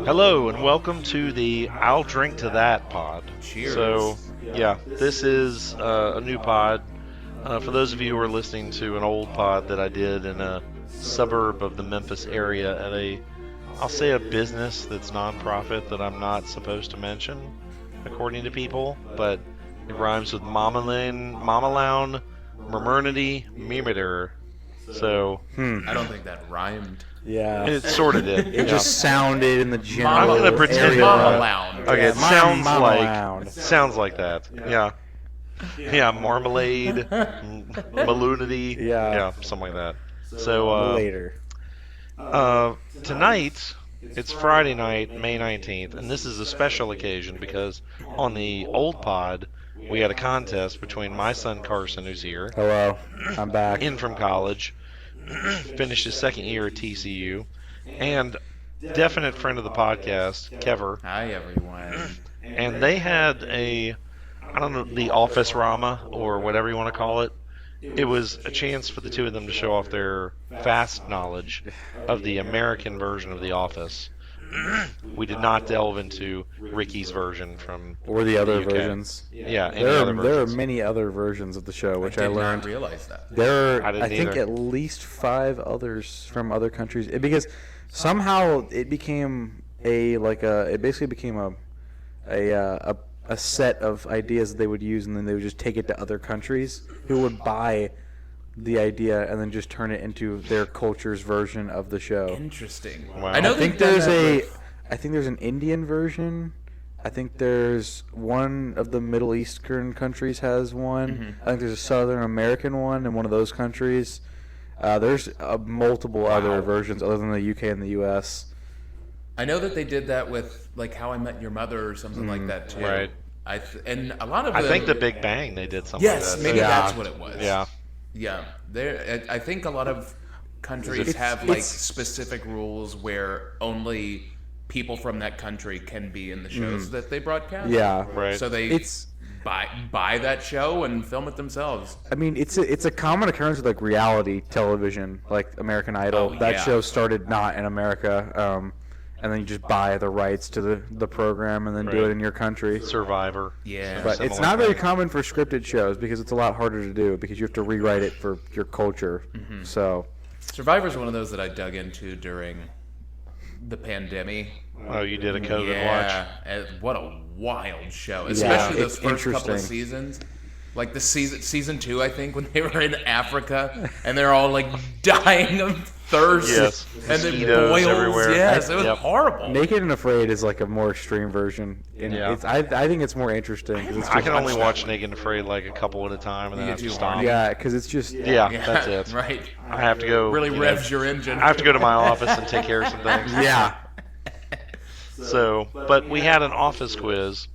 Hello and welcome to the I'll Drink to That pod. Cheers. So, this is a new pod. For those of you who are listening to an old pod that I did in a suburb of the Memphis area at I'll say a business that's nonprofit that I'm not supposed to mention, according to people, but it rhymes with Mamaloun, Murmurnity, Memeter. So, I don't think that rhymed. Yeah. it sort of did. It just sounded in the general I'm gonna pretend area. Mama Lounge. Okay, Yeah, it sounds Mama like Lounge. sounds like that. Yeah, marmalade, malunity. Yeah. Something like that. So Later. tonight it's Friday night, May 19th, and this is a special occasion because on the old pod we had a contest between my son Carson, who's here, Hello. I'm back. in from college, finished his second year at TCU, and definite friend of the podcast, Kevar. Hi, everyone. And they had I don't know, the office Rama or whatever you want to call it. It was a chance for the two of them to show off their vast knowledge of the American version of The Office. We did not delve into Ricky's version from Or the other UK. versions. Yeah, any There other are, there are versions. many other versions of the show, which I did learned. not realize that. There I are, didn't I think, either. at least 5 others from other countries. Because somehow it became it basically became a set of ideas that they would use, and then they would just take it to other countries who would buy the idea and then just turn it into their culture's version of the show. Interesting. Wow. I know I think they've done that I think there's an Indian version. I think there's one of the Middle Eastern countries has one. Mm-hmm. I think there's a Southern American one in one of those countries. There's multiple other versions other than the UK and the US. I know that they did that with like How I Met Your Mother or something like that too. Right. And a lot of I them, think the Big Bang they did something yes, like that. maybe Yeah. that's what it was. Yeah. Yeah. I think a lot of countries It's- have like it's- specific rules where only people from that country can be in the shows that they broadcast. Yeah. Right. So they It's buy that show and film it themselves. I mean, it's a common occurrence with like reality television, like American Idol. Oh, that yeah. show started not in America, and then you just buy the rights to the program and then do Right. it in your country. Survivor. Yeah. But it's Similar not very thing. common for scripted shows because it's a lot harder to do because you have to rewrite it for your culture. So Survivor's one of those that I dug into during the pandemic. Oh, you did a COVID Yeah, and what a wild show, especially those it's first couple of interesting. seasons. Like the season 2, I think, when they were in Africa and they're all like dying of thirst. Yes. And then Mosquitoes boils. everywhere. Yes, it was Yep. horrible. Naked and Afraid is like a more extreme version. And Yeah. I think it's more interesting. 'cause it's I just, can only watched watch that Naked and Afraid like a couple at a time, and then You I have to do stop. horny. yeah, because it's just Yeah, Yeah, that's it. Right. I have to go. Really you know, revs your engine. I have to go to my office and take care of some things. yeah. So, but we had an office quiz,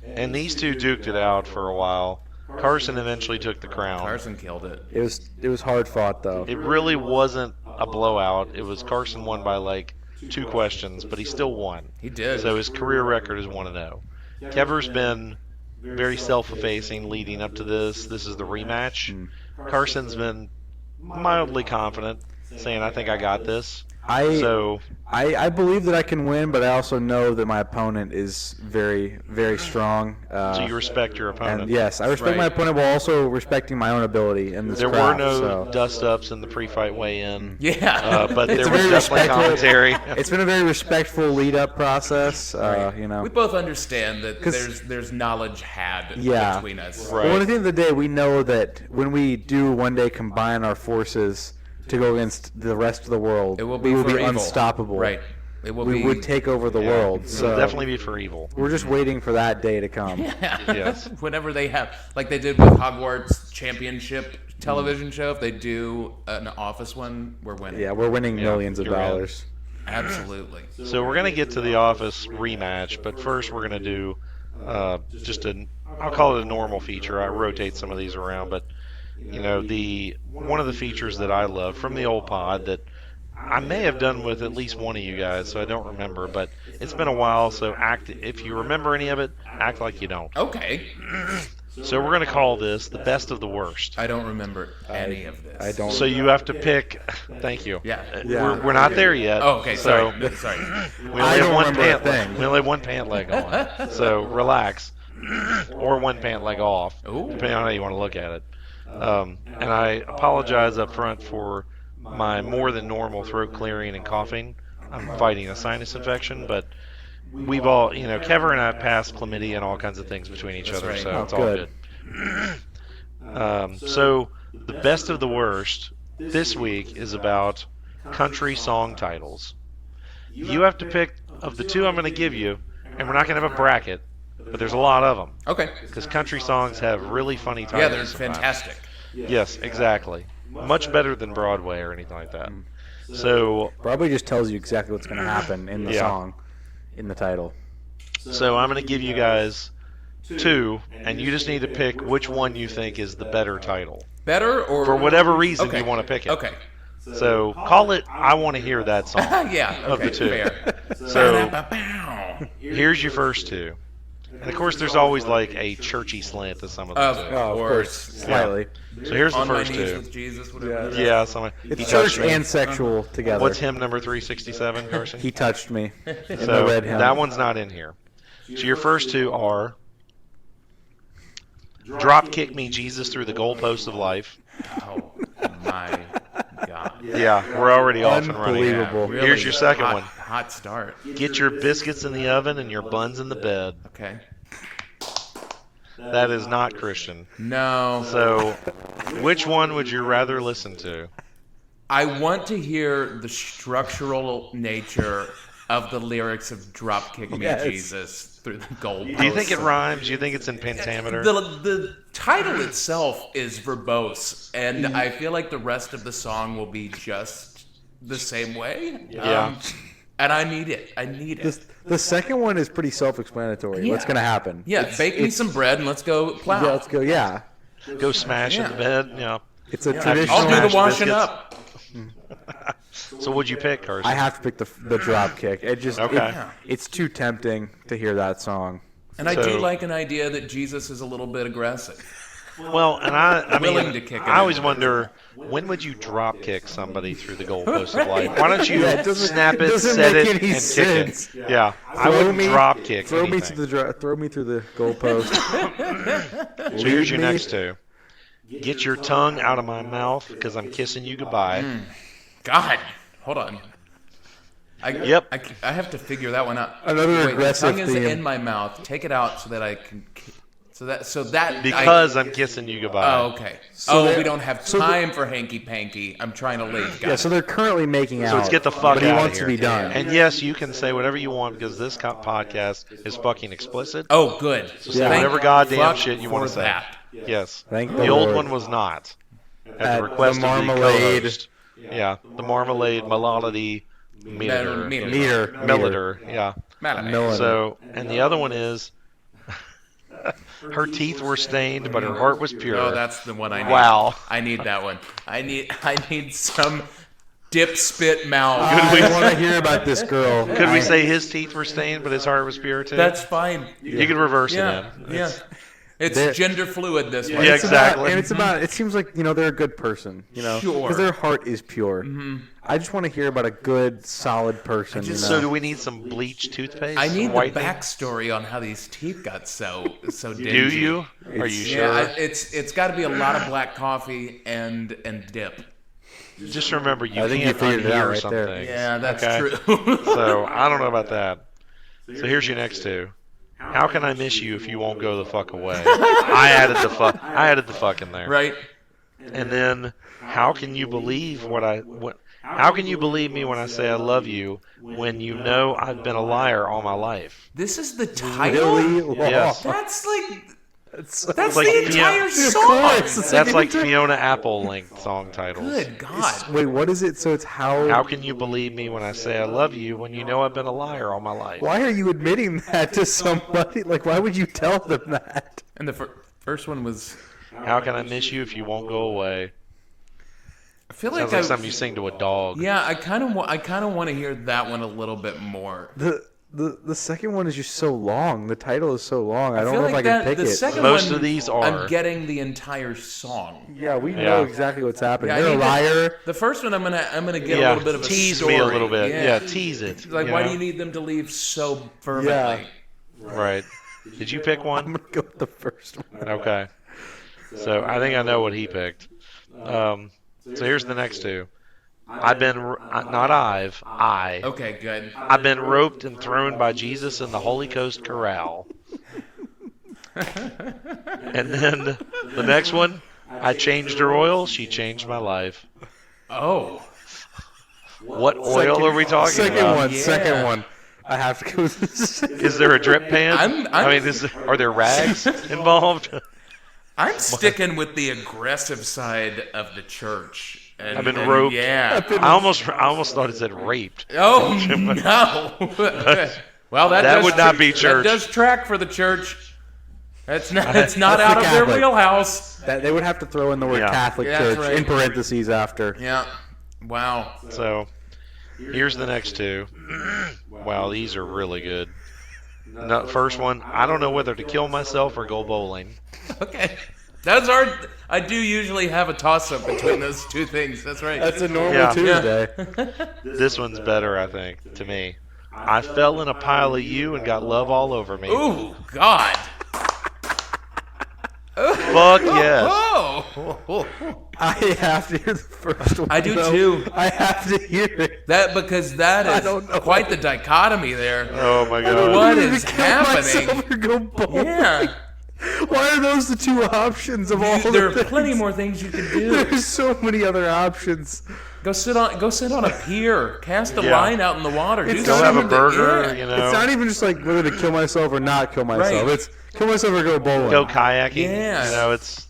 and these two duked it out for a while. Carson eventually took the crown. Carson killed it. It was hard fought though. It really wasn't a blowout. It was Carson won by like 2 questions, but he still won. He did. So his career record is 1-0. Kevar's been very self-effacing leading up to this. This is the rematch. Carson's been mildly confident, saying, "I think I got this." So I believe that I can win, but I also know that my opponent is very, very strong. so you respect your opponent. And yes, I respect my right. opponent while also respecting my own ability in this There craft, were no so. dust-ups in the pre-fight weigh-in. Yeah. But It's there was very definitely respectful. commentary. It's been a very respectful lead-up process, you know. we both understand that 'Cause- there's knowledge had Yeah. between us. Right. Well, at the end of the day, we know that when we do one day combine our forces to go against the rest of the world, It will be we will for be evil. unstoppable. Right. It will We be would take over the world. It'll So definitely be for evil. we're just waiting for that day to come. Yes. Whenever they have, like they did with Hogwarts Championship television show, if they do an Office one, we're winning. Yeah, we're winning millions of you're in. dollars. Absolutely. So we're gonna get to the Office rematch, but first we're gonna do just I'll call it a normal feature. I rotate some of these around, but you know, one of the features that I love from the old pod that I may have done with at least one of you guys, so I don't remember, but it's been a while, so if you remember any of it, act like you don't. Okay. So we're gonna call this the best of the worst. I don't remember any of this. I don't. So you have to pick. Thank you. Yeah. We're not there yet. Oh, okay. So Sorry. we only I have don't one remember a pant thing. leg. We only have one pant leg on. So relax, or one pant leg off, Ooh. depending on how you want to look at it. And I apologize up front for my more than normal throat clearing and coughing. I'm fighting a sinus infection, but we've all, Kevar and I passed chlamydia and all kinds of things between each other, right. so Oh, it's all good. good. So the best of the worst this week is about country song titles. You have to pick of the two I'm going to give you, and we're not going to have a bracket, but there's a lot of them Okay. because country songs have really funny titles. Yeah, they're sometimes. fantastic. Yes, exactly. Much better than Broadway or anything like that. So Probably just tells you exactly what's going to happen in the Yeah. song, in the title. I'm going to give you guys two, and you just need to pick which one you think is the better title. Better or For whatever reason Okay. you want to pick it. Okay. So call it I Want to Hear That Song. Yeah. Of Okay. the two. Fair. So Ba-da-ba-bow. here's your first two. And of course there's always like a churchy slant to some of them Of too. Oh, of course, slightly. So here's the On my first knees two. with Jesus, whatever. it is. Yeah, someone. It's He church touched me. and sexual together. What's hymn number 367, Carson? He touched me. In the So red hymn. that one's not in here. So your first two are Drop Kick Me Jesus Through the Goalposts of Life. Oh my God. Yeah, we're already off and running. Unbelievable. Really Here's your second hot, one. Hot start. Get your biscuits in the oven and your buns in the bed. Okay. That is not Christian. No. So which one would you rather listen to? I want to hear the structural nature of the lyrics of Drop Kick Me Yes. Jesus through the goalpost. Do you think it rhymes? Do you think it's in pentameter? The title itself is verbose, and I feel like the rest of the song will be just the same way. Yeah. And I need it. I need it. The second one is pretty self-explanatory. What's Yeah. going to happen? Yeah, bake me some bread and let's go plow. Yeah, let's go. Yeah, Go smash in the bed. Yeah. it's a Yeah, traditional. I'll do the Smash washing biscuits. up. So what'd you pick, Carson? I have to pick the drop kick. It just Okay. it's too tempting to hear that song. And I So- do like an idea that Jesus is a little bit aggressive. Well, and I Willing mean, to kick it I always in. wonder, when would you drop kick somebody through the goalpost of life? Why don't you Yeah, it doesn't- snap it, doesn't set make it, any and sense. kick it? Yeah, I Throw wouldn't me- drop kick Throw me anything. throw me through the goalpost. So here's your Lead me- next two. Get your tongue out of my mouth because I'm kissing you goodbye. God, hold on. Yep. I have to figure that one out. Another Wait, aggressive the tongue theme. is in my mouth. Take it out so that I can. So that Because I'm kissing you goodbye. Oh, okay. So we they're- don't have so time for hanky panky. I'm trying to leave. Yeah, so they're currently making out. So let's get the fuck but he out wants of to here. be done. And yes, you can say whatever you want because this podcast is fucking explicit. Oh, good. Say Yeah. whatever goddamn fuck shit you want to for say. that. Yes. Thank the the old Lord. one was not. At At the request the of the marmalade. co-host. Yeah, the marmalade melody meter. Meter. Yeah. Milliner. So, and the other one is her teeth were stained, but her heart was pure. Oh, that's the one I need. Wow. I need that one. I need some dip spit mouth. I want to hear about this girl. Could we say his teeth were stained, but his heart was pure too? That's fine. You could reverse Yeah. it in. Yeah. It's They're- gender fluid this one. Yeah, It's exactly. About, and it's about. It seems like they're a good person. Sure. because their heart is pure. I just want to hear about a good, solid person. So do we need some bleach toothpaste? I need some the whitening? backstory on how these teeth got so dingy. Do you? Are you sure? Yeah, it's got to be a lot of black coffee and dip. Just remember, you I think you can't figured it out unhear right some there. things. Yeah, that's okay? true. So I don't know about that. So here's your next two. How can I miss you if you won't go the fuck away? I added the fuck in there. Right? And then, how can you believe how can you believe me when I say I love you when you know I've been a liar all my life? This is the title? Really? Yes. That's like That's that's like the entire song. That's like Fiona Apple length song titles. Good God. Wait, what is it? So it's how? How can you believe me when I say I love you when you know I've been a liar all my life? Why are you admitting that to somebody? Like, why would you tell them that? And the first one was. How can I miss you if you won't go away? I feel Sounds like something you sing to a dog. Yeah, I kind of want to hear that one a little bit more. The second one is just so long. The title is so long. I don't feel know if like I can that pick the it. second Most one, of these are. I'm getting the entire song. Yeah, we Yeah. know exactly what's happening. Yeah, I They're a need liar. The first one, I'm gonna get a Yeah, little bit of a tease story. me a little bit. Yeah, tease it. It's like, you why know? do you need them to leave so fervently? Yeah. Right. Did you pick I'm one? gonna go with the first one. Okay. So I think I know what he picked. So here's the next two. I've Okay, good. been roped and thrown by Jesus in the Holy Coast Corral. And then the next one, I changed her oil, she changed my life. Oh. What oil are we talking Second about? one. Yeah. Second one. I have to go with the second. Is there a drip pan? I'm- I mean, are there rags involved? I'm sticking with the aggressive side of the church. And, I've been roped. Yeah. I almost thought it said raped. Oh no. Well, That would not be church. That does track for the church. It's not That's out the of their Catholic. wheelhouse. That they would have to throw in the word Yeah. Catholic Yeah, that's Church right. in parentheses after. Yeah. Wow. So here's the next two. Wow, these are really good. No, first one, I don't know whether to kill myself or go bowling. Okay. That's hard. I do usually have a toss-up between those two things. That's right. That's a normal Yeah. Tuesday. This one's better, I think, to me. I fell in a pile of you and got love all over me. Ooh, God. Fuck yes. Oh. I have to hear the first one. I do though. too. I have to hear it. Because that I is don't know. quite the dichotomy there. Oh my god. What Either is to kill myself happening? or go bowling. Yeah. Why are those the two options of all There the are plenty things? more things you can do. There's so many other options. Go sit on a pier. Cast a Yeah. line out in the water. It's Do Go not have a something burger, yeah. you know. It's not even just like whether to kill myself or not kill myself. Right. It's kill myself or go bowling. Go kayaking. Yeah. You know, it's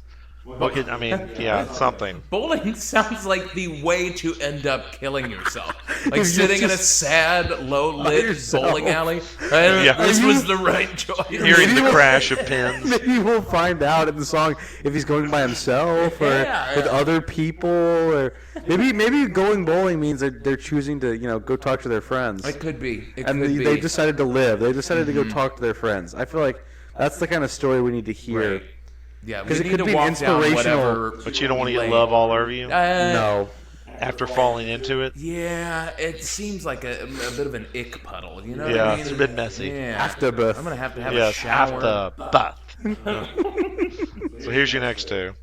something. Bowling sounds like the way to end up killing yourself. Like You're sitting in a just sad, low-lit yourself. bowling alley. Yeah. This was the right choice. Hearing the crash of pins. Maybe we'll find out in the song if he's going by himself or Yeah, with yeah. other people, or maybe going bowling means that they're choosing to go talk to their friends, It could be. It and could be. they decided to live. They decided to go talk to their friends. I feel like that's the kind of story we need to hear. Right. Yeah, we 'Cause it need could to be an walk down inspirational- whatever. But you don't want to get lane. love all over you No, after falling into it. Yeah, it seems like a bit of an ick puddle. You know what Yeah, I mean? it's a bit messy. Yeah. Afterbirth. I'm gonna have to have a Yes, shower. after bath. So here's your next two.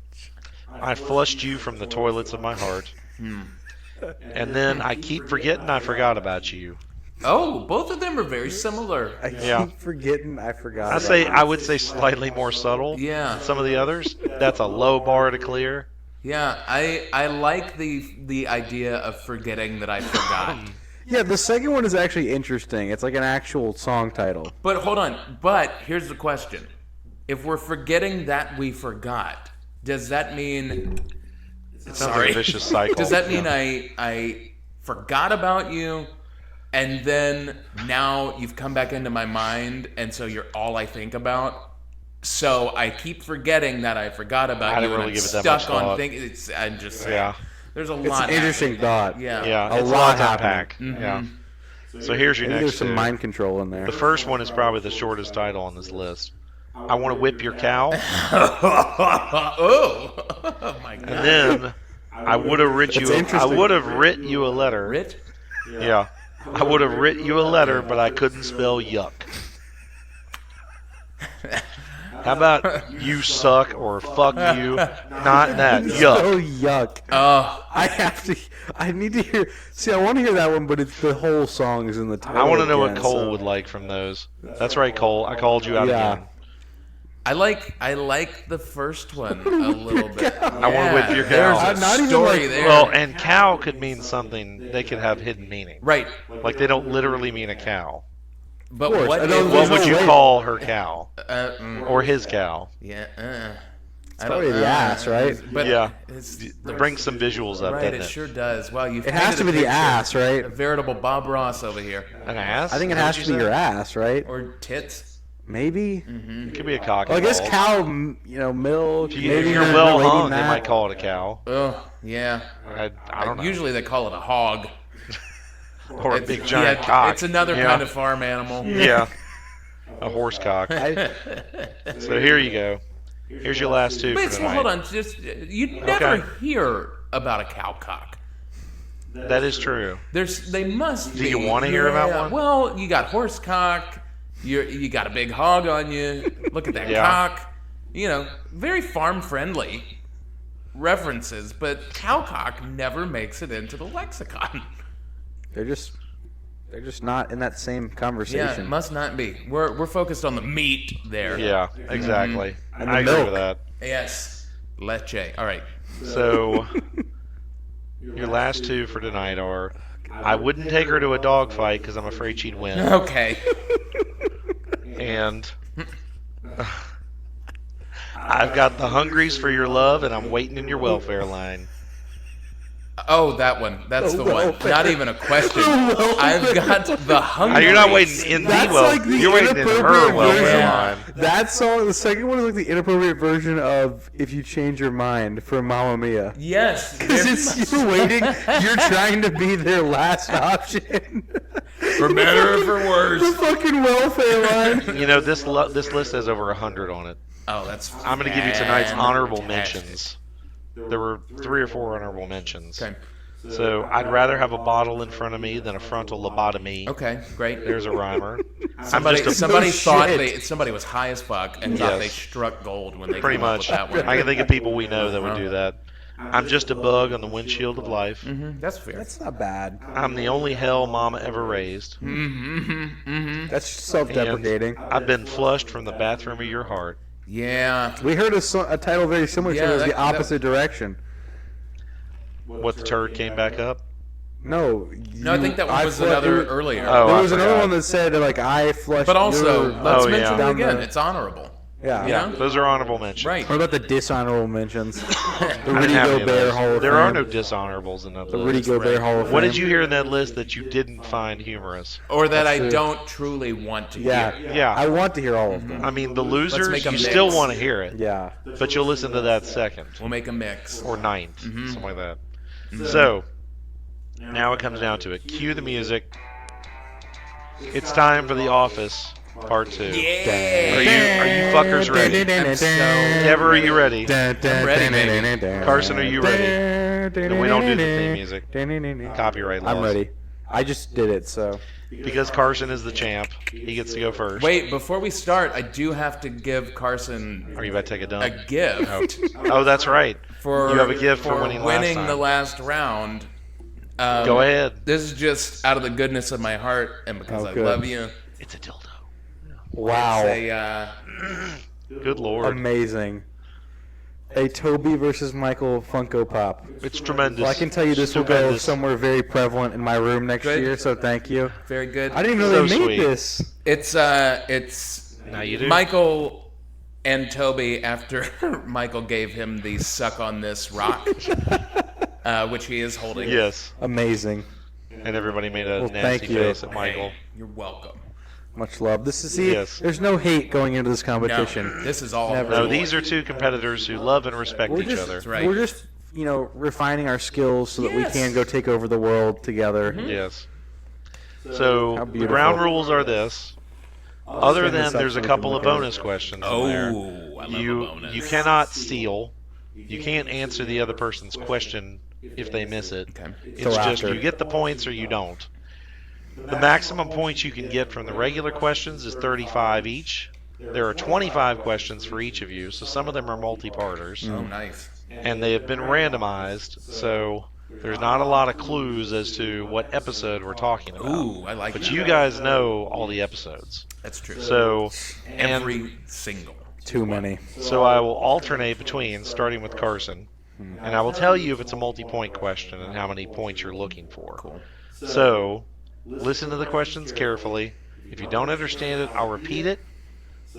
I flushed you from the toilets of my heart. And then I keep forgetting I forgot about you. Oh, both of them are very similar. I keep Yeah. forgetting. I forgot. I would say slightly more subtle Yeah. than some of the others. That's a low bar to clear. Yeah, I like the idea of forgetting that I forgot. Yeah, the second one is actually interesting. It's like an actual song title. But hold on. But here's the question: if we're forgetting that we forgot, does that mean? It sounds like a vicious cycle. Does that mean Yeah. I forgot about you, and then now you've come back into my mind, and so you're all I think about? So I keep forgetting that I forgot about I you, didn't and really I'm give it that stuck much on thought. thinking. I'm just saying. Yeah. There's a It's lot. an interesting happening. thought. Yeah. Yeah, A it's lot to happening. unpack. Yeah. So here's your Maybe next there's some two. mind control in there. The first one is probably the shortest title on this list. I want to whip your cow. Oh my god. And then I would have writ It's you. I interesting. would have writ you a letter. Rit? Yeah. I would have writ you a letter, but I couldn't spell yuck. How about you suck or fuck you? Not that. Oh, Yuck. yuck. Oh, I need to hear. See, I want to hear that one, but it's the whole song is in the title. I want to know what again, Cole so- would like from those. That's right, Cole. I called you out Yeah. again. I like the first one a little bit. I wanna whip your There's cow. a Not even story like- there. Well, and cow could mean something. They could have hidden meaning. right. Like they don't literally mean a cow. But course. what I if know What there's would no you way. call her cow mm, or his cow? yeah, I Probably don't the ass, right? But Yeah. it's, Bring some visuals up, right, doesn't it it? sure does. Wow, you've It has to painted be a the picture. ass, right? A veritable Bob Ross over here. An ass? I think it Is that has what to you be your said? ass, right? Or tits. Maybe. It could be a cock. Well, I and guess balls. cow, milk. If Maybe you're you're well relating hung, that. they might call it a cow. Oh, yeah. I don't know. Usually they call it a hog. Or a big giant cock. It's another kind of farm animal. Yeah. A horse cock. So here you go. Here's your last two Wait, for so tonight. hold on. You never hear about a cow cock. That is true. They must be. Do you want to hear about one? Well, you got horse cock. You got a big hog on you. Look at that cock. Very farm friendly references, but cow cock never makes it into the lexicon. They're just not in that same conversation. Yeah, it must not be. We're focused on the meat there. Yeah, exactly. And I the agree milk. with that. Yes. Leche. All right. So, your last two for tonight are, I wouldn't take her to a dog fight because I'm afraid she'd win. Okay. And I've got the hungries for your love, and I'm waiting in your welfare line. Oh, that one. That's the one. Not even a question. I've got the hungry. You're not waiting in you're waiting in her welfare line. That song, the second one is like the inappropriate version of "If You Change Your Mind" from Mamma Mia. Yes. Because you're waiting, you're trying to be their last option. For better or for worse. The fucking welfare line. This list has over 100 on it. Oh, that's. I'm going to give you tonight's honorable mentions. There were 3 or 4 honorable mentions. Okay. So I'd rather have a bottle in front of me than a frontal lobotomy. Okay, great. There's a rhymer. Somebody No thought shit. somebody was high as fuck and thought Yes. they struck gold when they Pretty came up much. with that one. I can think of people we know that would do that. I'm just a bug on the windshield of life. That's fair. That's not bad. I'm the only hell mama ever raised. That's self-deprecating. I've been flushed from the bathroom of your heart. Yeah. We heard a title very similar to it, that- the opposite direction. What, the turd came back up? No. No, I think that one was another earlier. Oh, There I was another forgot. one that said like I flushed. But also, your- let's Oh, mention yeah. it again. Down It's honorable. yeah. You know? Those are honorable mentions. Right. What about the dishonorable mentions? The I Rudy didn't have any of Gobert those. Hall of There Fame. are no dishonorables in that The Rudy list. Gobert Hall of Fame. What did you hear in that list that you didn't find humorous? Or that I true. don't truly want to Yeah. hear. Yeah. I want to hear all of them. I mean, the losers, make a you still mix. want to hear it. Yeah. But you'll listen to that second We'll make a mix. or ninth, something like that. So, now it comes down to it. Cue the music. It's time for The Office Part 2. Yeah. Are you fuckers ready? I'm so Kevar, are you ready? ready, baby. Carson, are you ready? No, we don't do the theme music. Copyright laws. I'm ready. I just did it, so. Because Carson is the champ, he gets to go first. Wait, before we start, I do have to give Carson Are you about to take a dump? a gift Oh, that's right. for You have a gift for winning last time. the last round. Go ahead. This is just out of the goodness of my heart and because Oh, I good. love you. It's a dildo. Wow. Say, Good lord. Amazing. A Toby versus Michael Funko Pop. It's tremendous. Well, I can tell you this will go Stupendous. somewhere very prevalent in my room next Good. year, so thank you. very good. I didn't even know So they made sweet. this. It's Now you do. Michael and Toby after Michael gave him the suck on this rock, which he is holding. Yes. Amazing. And everybody made a Well, nasty thank you. face at Michael. Hey, you're welcome. Much love. This is see. Yes. There's no hate going into this No, competition. this is all. Never. No, joy. these are two competitors who love and respect We're each just, other. right. we're just, refining our skills so that we Yes. can go take over the world together. Yes. So How the beautiful. ground rules are this. Other Stand this than up there's so a we couple can of look at it. bonus questions in Oh, there. I love a You bonus. you cannot steal. You can't answer the other person's question if they miss it. Okay. It's Till just after. you get the points or you don't. The maximum points you can get from the regular questions is 35 each. There are 25 questions for each of you, so some of them are multi-parters. Oh, nice. And they have been randomized, so there's not a lot of clues as to what episode we're talking about. Ooh, I like But that. you guys know all the episodes. That's true. So, and Every single. Too many. so I will alternate between, starting with Carson, and I will tell you if it's a multi-point question and how many points you're looking for. Cool. So, listen to the questions carefully. If you don't understand it, I'll repeat it.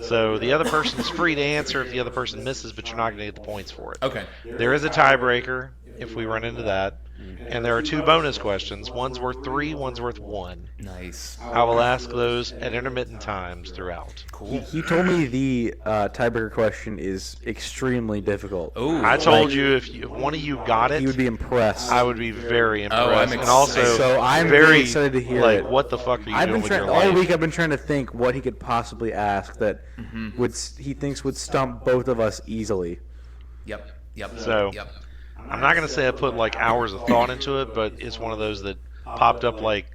So the other person is free to answer if the other person misses, but you're not going to get the points for it. Okay. There is a tiebreaker. if we run into that. And there are 2 bonus questions. One's worth 3, one's worth 1. Nice. I will ask those at intermittent times throughout. He told me the tiebreaker question is extremely difficult. Ooh. I told you if one of you got it, He would be impressed. I would be very impressed. I'm and excited. also So I'm very really excited to hear like, it. what the fuck are you I've doing been with trying your all life? week. I've been trying to think what he could possibly ask that he thinks would stump both of us easily. Yep. So- Yep. I'm not going to say I put like hours of thought into it, but it's one of those that popped up like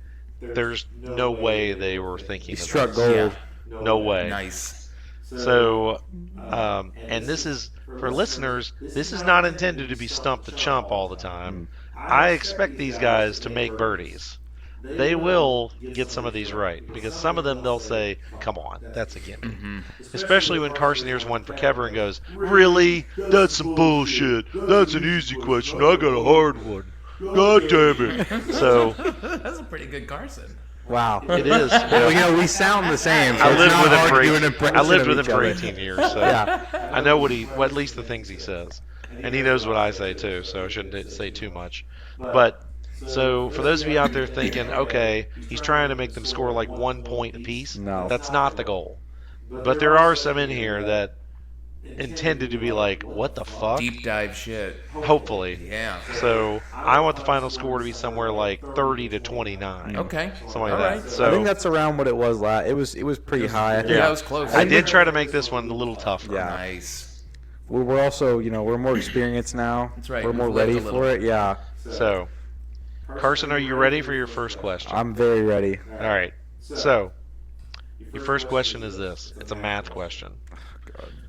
there's no way they were thinking He of struck this. gold. No way. Nice. So, and this is, for listeners, this is not intended to be stump the chump all the time. I expect these guys to make birdies. They will get some of these right, because some of them they'll say, come on, that's a gimme. Especially when Carson hears one for Kevar and goes, really? That's some bullshit. That's an easy question. I got a hard one. God damn it. So, That's a pretty good Carson. Wow. it is. Well, we sound the same. So I it's lived not with him hard for to do an 18, impression I lived of with him each for other. 18 years, so Yeah. I know at least the things he says, and he knows what I say too. So I shouldn't say too much. But so for those of you out there thinking, okay, he's trying to make them score like 1 point apiece. No. That's not the goal. But there are some in here that intended to be like, what the fuck? Deep dive shit. Hopefully. Yeah. So I want the final score to be somewhere like 30 to 29. Okay. Something like All that. right. So I think that's around what it was last. It was pretty high. I think. Yeah, that was close. I did try to make this one a little tougher. Yeah. Nice. We're also, we're more experienced now. That's right. We're more We've lived ready a little for it. Yeah. So, Carson, are you ready for your first question? I'm very ready. All right. So, your first question is this. It's a math question.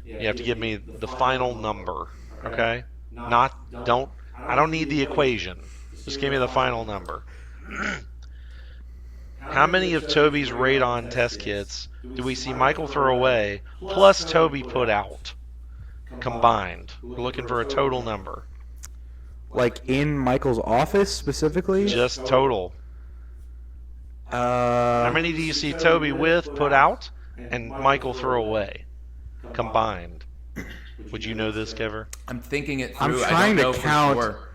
You have to give me the final number, okay? I don't need the equation. Just give me the final number. How many of Toby's radon test kits do we see Michael throw away plus Toby put out combined? We're looking for a total number. Like in Michael's office specifically. Just total. How many do you see Toby with put out and Michael throw away combined? Would you know this, Kevar? I'm thinking it I'm through. trying I to don't know count. For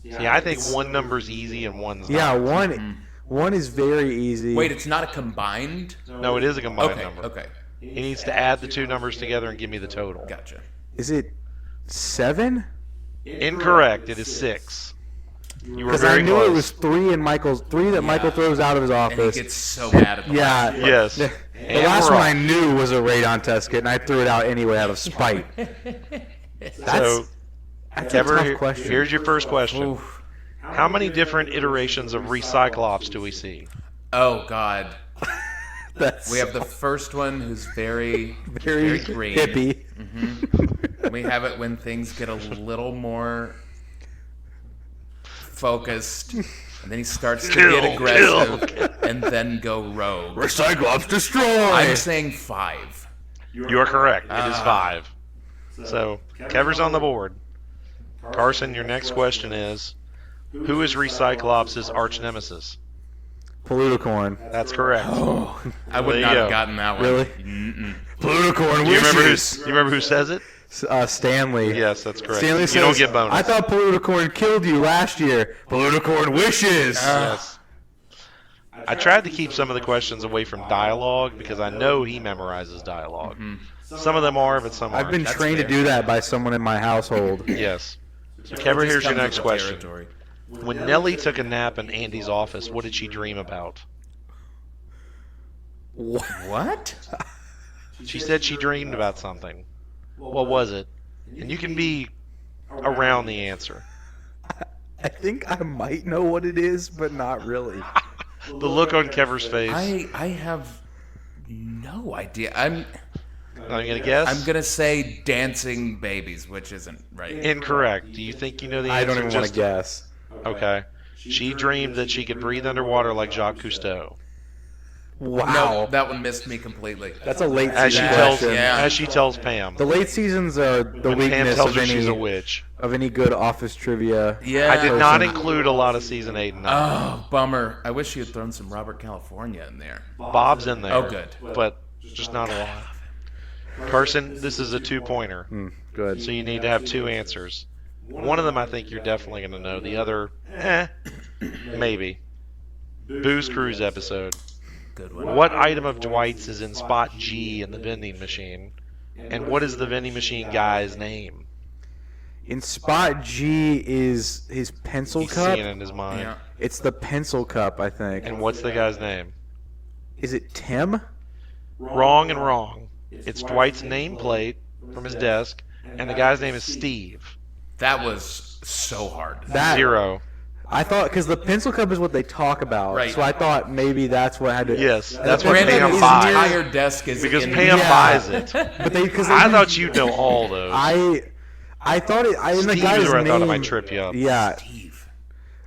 sure. See, I think one number's easy and one's Yeah, not. one is very easy. Wait, it's not a combined? No, it is a combined Okay. number. Okay. He needs to add the 2 numbers together and give me the total. Gotcha. Is it 7? Incorrect. It is 6. You were Because very I knew close. it was 3 that Michael throws out of his And he office. gets so mad at the Yeah. Yes. The And last we're one I off. knew was a radon test kit, and I threw it out anyway out of spite. So, That's a Kevar, tough question. here's your first question. Oof. How many different iterations of Recyclops do we see? Oh God. That's We have the first one who's very, very green. hippie. We have it when things get a little more focused, and then he starts to get aggressive, and then go rogue. Recyclops destroy. I'm saying 5. You are correct. It is 5. So, Kevar's on the board. Carson, your next question is, who is Recyclops' arch nemesis? Pollutocorn. That's correct. I would There you not go. have gotten that one. Really? Mm-mm. Pollutocorn Do you remember wishes. who says it? Stanley. Yes, that's correct. Stanley you says, don't get bonus. I thought Pollutocorn killed you last year. Pollutocorn wishes. Yes. I tried to keep some of the questions away from dialogue because I know he memorizes dialogue. Some of them are, but some aren't. I've been That's trained fair. to do that by someone in my household. Yes. So, It Kevar, just here's your comes next with the question. territory. When Nellie took a nap in Andy's office, what did she dream about? What? She said she dreamed about something. What was it? And you can be around the answer. I think I might know what it is, but not really. The look on Kevar's face. I have no idea. I'm gonna guess. gonna say dancing babies, which isn't right. Incorrect. Do you think you know the answer? I don't even want to guess. Okay. She dreamed that she could breathe underwater like Jacques Cousteau. Wow. No, that one missed me completely. That's a late As she season tells, question. Yeah. as she tells Pam. The late seasons are the When Pam weakness tells of her she's a any, witch. of any good office trivia. Yeah. I did not person. include a lot of season 8 and 9. Oh, bummer. I wish you had thrown some Robert California in there. Bob's in there. Oh, good. But just not a lot. Carson, this is a 2-pointer. Good. So you need to have 2 answers. One of them I think you're definitely going to know. The other, maybe. Booze Cruise episode. Good one. What item of Dwight's is in spot G in the vending machine? And what is the vending machine guy's name? In spot G is his pencil He's cup. seeing it in his mind. Yeah. It's the pencil cup, I think. And what's the guy's name? Is it Tim? Wrong and wrong. It's Dwight's nameplate from his desk, and the guy's name is Steve. That was so hard. That 0. I thought because the pencil cup is what they talk about, Right. so I thought maybe that's what had to. Yes, And that's the what pencil Pam cup is buys. near- entire desk is Because in Pam Yeah. buys it. But they because I thought you'd know all those. I thought it. In the Steve guy's is where I thought it name- might trip you up. Yeah, Steve.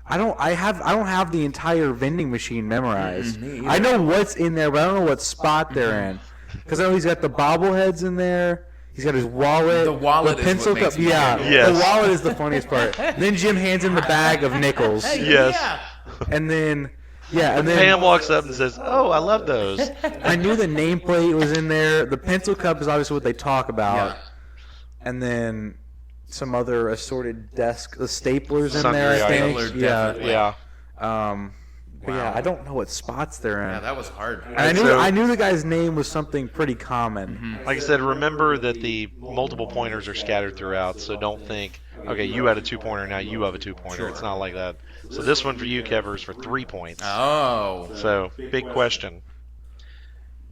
I don't have the entire vending machine memorized. Me either. I know what's in there, but I don't know what spot they're in. Because I know he's got the bobbleheads in there. He's got his wallet. The wallet the is pencil what makes cup. me Yeah, giggle. Yes. the wallet is the funniest part. Then Jim hands him the bag of nickels, Yes. Yeah. and then and then Pam walks up and says, "Oh, I love those." I knew the nameplate was in there. The pencil cup is obviously what they talk about, Yeah. and then some other assorted desk, the staplers in Sundry there. I think. items. Yeah. Definitely. Yeah. But yeah, I don't know what spots they're in. Yeah, that was hard. And I knew So- I knew the guy's name was something pretty common. Like I said, remember that the multiple pointers are scattered throughout, so don't think, okay, you had a 2-pointer, now you have a 2-pointer. It's not like that. So this one for you, Kevar, is for 3 points. Oh. So, big question.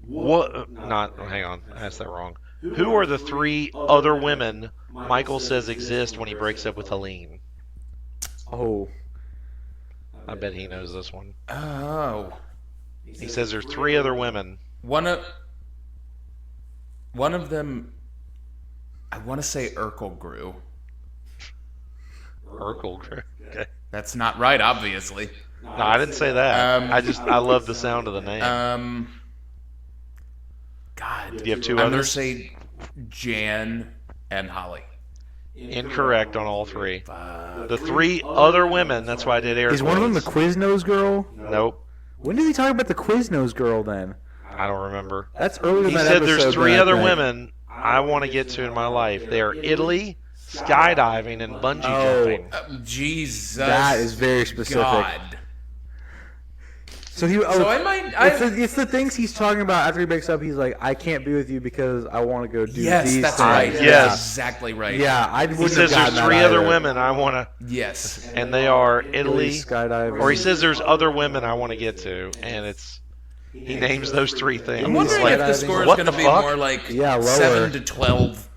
Hang on, I asked that wrong. Who are the 3 other women Michael says exist when he breaks up with Helene? Oh, I bet he knows this one. Oh. He says there's 3 other women. One of them, I want to say Urkel grew. Urkel. Okay. That's not right, obviously. No, I didn't say that. I love the sound of the name. God. Do you have 2 I'm going to others? say Jan and Holly. Incorrect on all 3. The 3 other women, that's why I did air is one of them the quotes. Quiznos girl? Nope. When did he talk about the Quiznos girl then? I don't remember. That's earlier He in that said episode. there's 3 than I other think. women I want to get to in my life. They are Italy, skydiving, and bungee jumping. Jesus. That is very specific. God. So he. So I might. It's the things he's talking about after he breaks up. He's like, I can't be with you because I want to go do Yes, these that's things. right. Yes. That's exactly right. Yeah, I He wouldn't says have there's gotten 3 that other either. women I want to, Yes. and they are Italy, skydiving. or he says there's other women I want to get to, and he names those 3 things. I'm wondering Like, if the score is what going to the be fuck? more like Yeah, lower. 7 to 12.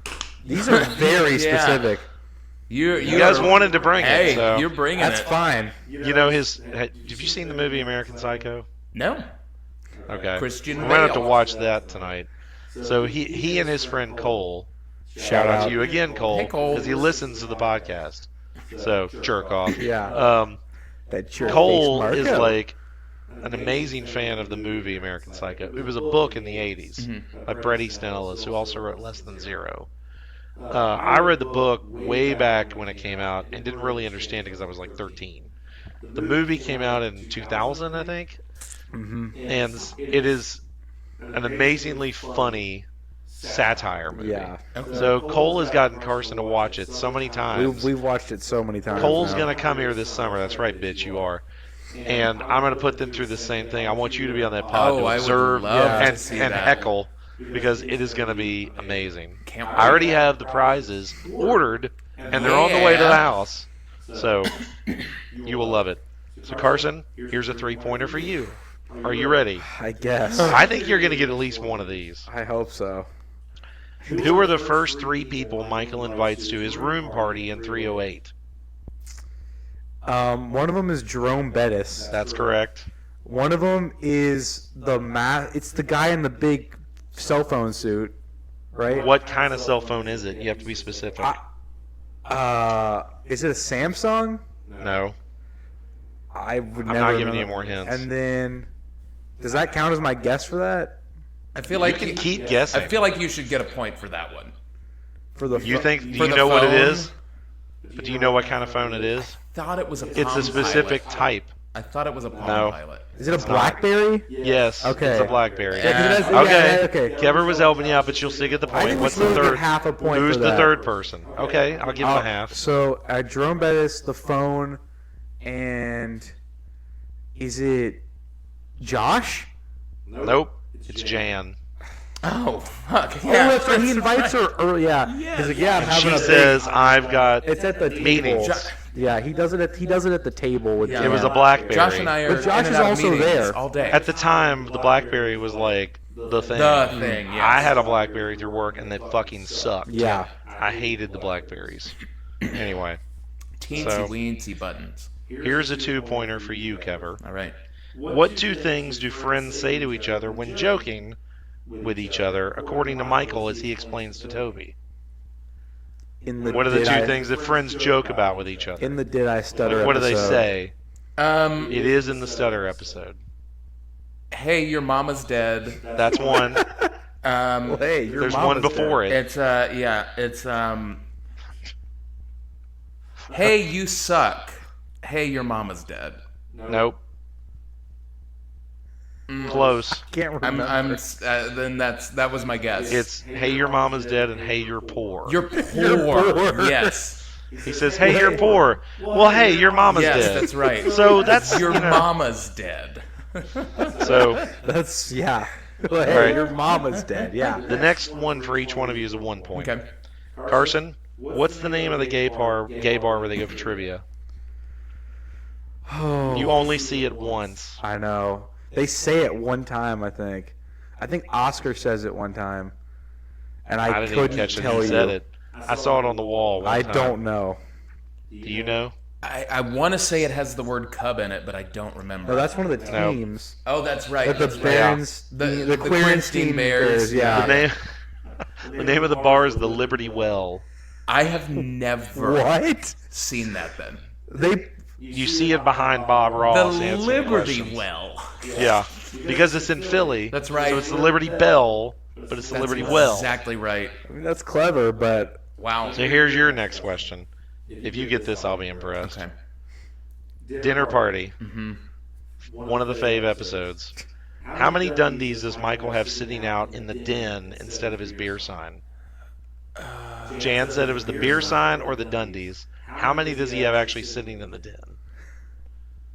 These are very Yeah. specific. You guys wanted to bring it, Hey, so. you're bringing That's it. fine. You know have you seen the movie American Psycho? No. Okay. Christian We're gonna have to Bale. watch that tonight. So he and his friend Cole. Shout out to you again, Cole. Hey, Cole. Because he listens to the podcast. So jerk off. Yeah. That your Cole face, is Marco. like an amazing fan of the movie American Psycho. It was a book in the 80s by Bret Easton Ellis, who also wrote Less Than Zero. I read the book way back when it came out and didn't really understand it because I was like 13. The movie came out in 2000, I think. And it is an amazingly funny satire movie. Yeah. So Cole has gotten Carson to watch it so many times. We've watched it so many times. Cole's now. going to come here this summer. That's right, bitch, you are. And I'm going to put them through the same thing. I want you to be on that pod Oh, to I would observe love to and see and that. heckle because it is going to be amazing. Can't I already have the prizes ordered, and they're on the way to the Yeah. house. So you will love it. So, Carson, here's a 3-pointer for you. Are you ready? I guess. I think you're going to get at least one of these. I hope so. Who are the first 3 people Michael invites to his room party in 308? One of them is Jerome Bettis. That's correct. One of them is It's the guy in the big cell phone suit, right? What kind of cell phone is it? You have to be specific. Is it a Samsung? No. I would I'm never not giving know. you more hints. And then, does that count as my guess for that? I feel like You can keep guessing. I feel like you should get a point for that one. For the You think? Do For you the know what it phone? is? But do you know what kind of phone it is? Thought it was a It's Palm a specific Pilot. type. I thought it was a Palm Pilot. Is it a BlackBerry? Yes. Okay. It's a BlackBerry. Okay. Kevar was helping you out, but you'll still get the point. I think What's we the still third? get half a point Who's for the that. third person? Okay, I'll give him a half. So Jerome Bettis, the phone, and is it Josh? Nope. It's Jan. Oh, fuck. Yeah, that's right. He invites her early. Yeah. He's like, yeah, I'm having She a says, "I've got." It's at the table. meetings. Yeah, he does it at the table with. Yeah. It was a BlackBerry. Josh and I are But Josh in and is out of also meetings there. all day. At the time, the BlackBerry was like the thing. The thing, yes. I had a BlackBerry through work, and they fucking sucked. Yeah. I hated the BlackBerries. Anyway, Teensy weensy buttons. here's a 2-pointer for you, Kevar. All right. What 2 things do friends say to each other when joking with each other, according to Michael, as he explains to Toby? What are the 2 things that friends joke about with each other? In the Did I Stutter What do they episode. say? It is in the Stutter episode. Hey, your mama's dead. That's one. Well, hey, your There's mama's one before dead. it. It's hey, you suck. Hey, your mama's dead. Nope. Close. Can't remember. Then that was my guess. It's hey, your mama's dead, and hey, you're poor. You're poor. Yes. He says, hey, you're poor. Well, hey, your mama's Yes, dead. that's right. So that's Your mama's dead. So That's yeah. Well, hey, Right. your mama's dead. Yeah. the next one for each one of you is a 1 point. Okay. Carson, what's the name of the gay bar where they go for trivia? Oh, You only see it once. I know. They say it one time, I think. I think Oscar says it one time, and I didn't even couldn't catch it. tell He said you. it. I saw it on the wall. One I time. don't know. Do you know? I want to say it has the word cub in it, but I don't remember. No, that's one of the No. teams. Oh, that's right. Like the that's right. Barons, The the Querenstein Querenstein Bears, Bears. Yeah. The name of the bar is the Liberty Well. I have never What? seen that then. They You see it behind Bob Ross. The answering Liberty questions. Well. Yeah, because it's in Philly. That's right. So it's the Liberty Bell, but it's the Liberty Well. Exactly right. I mean, that's clever, but Wow. So here's your next question. If you get this, I'll be impressed. Okay. Dinner party. One of the fave episodes. How many Dundies does Michael have sitting out in the den instead of his beer sign? Jan said it was the beer sign or the Dundies. How many does he have actually sitting in the den?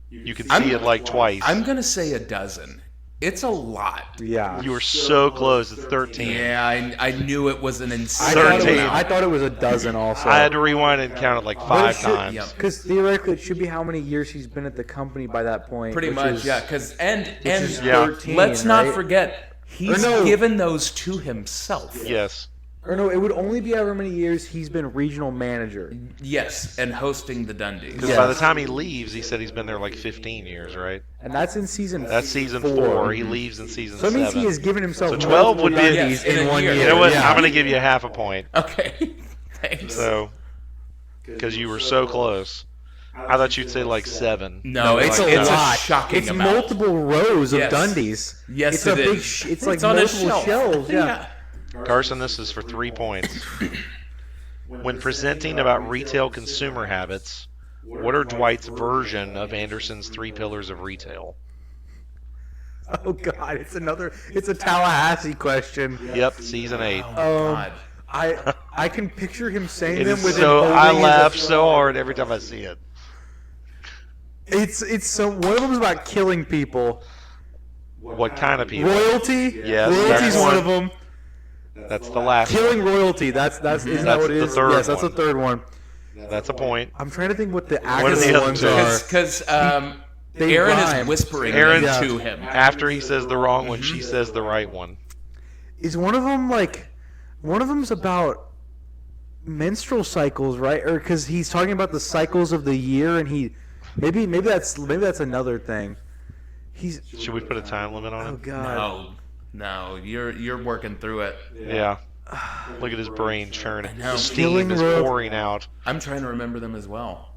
You can see it like twice. I'm gonna say a dozen. It's a lot. yeah. You were so close. It's 13. Yeah, I knew it was an I insane thought, it was, 13. I thought it was a dozen also. I had to rewind and count it like 5 times. Yep. Because theoretically, it should be how many years he's been at the company by that point. Pretty which much, is- yeah. Because and is Yeah. 13, let's not right? forget he's Or no. given those to himself. Yes. Or no, it would only be however many years he's been regional manager. Yes, and hosting the Dundies. Because by the time he leaves, he said he's been there like 15 years, right? And that's in season That's season 4. He leaves in season So it 7. means he has given himself So 12 would be- Dundies Yes, in in a 1 year. year. You know what? Yeah. I'm going to give you half a point. Okay, thanks. So, because you were so close. I thought you'd say like 7. No, It's it's a a lot. shocking It's amount. multiple rows of Yes. Dundies. Yes, it's it a big. is. It's like on a multiple shelf. shelves. Yeah. Carson, this is for 3 points. When presenting about retail consumer habits, what are Dwight's version of Anderson's 3 pillars of retail? Oh God, it's a Tallahassee question. Yep, season 8. God. I can picture him saying It them is with so. him I holding laugh his- so hard every time I see it. It's so one of them is about killing people. What kind of people? Royalty. Yes, Royalty's that's one one. of them. That's the last. Killing royalty. That's isn't that That's what it the is? third Yes, that's the one. third one. That's a point. I'm trying to think what the What are the actual other ones two? are. Because They Aaron rhyme. is whispering Aaron- to him. After he says the wrong one, she says the right one. Is one of them one of them's about menstrual cycles, right? Or because he's talking about the cycles of the year, and maybe that's another thing. Should we put a time limit on Oh it? God. No, you're working through it. Yeah. Look at his brain churning. know. The steam Killing is royalty. pouring out. I'm trying to remember them as well.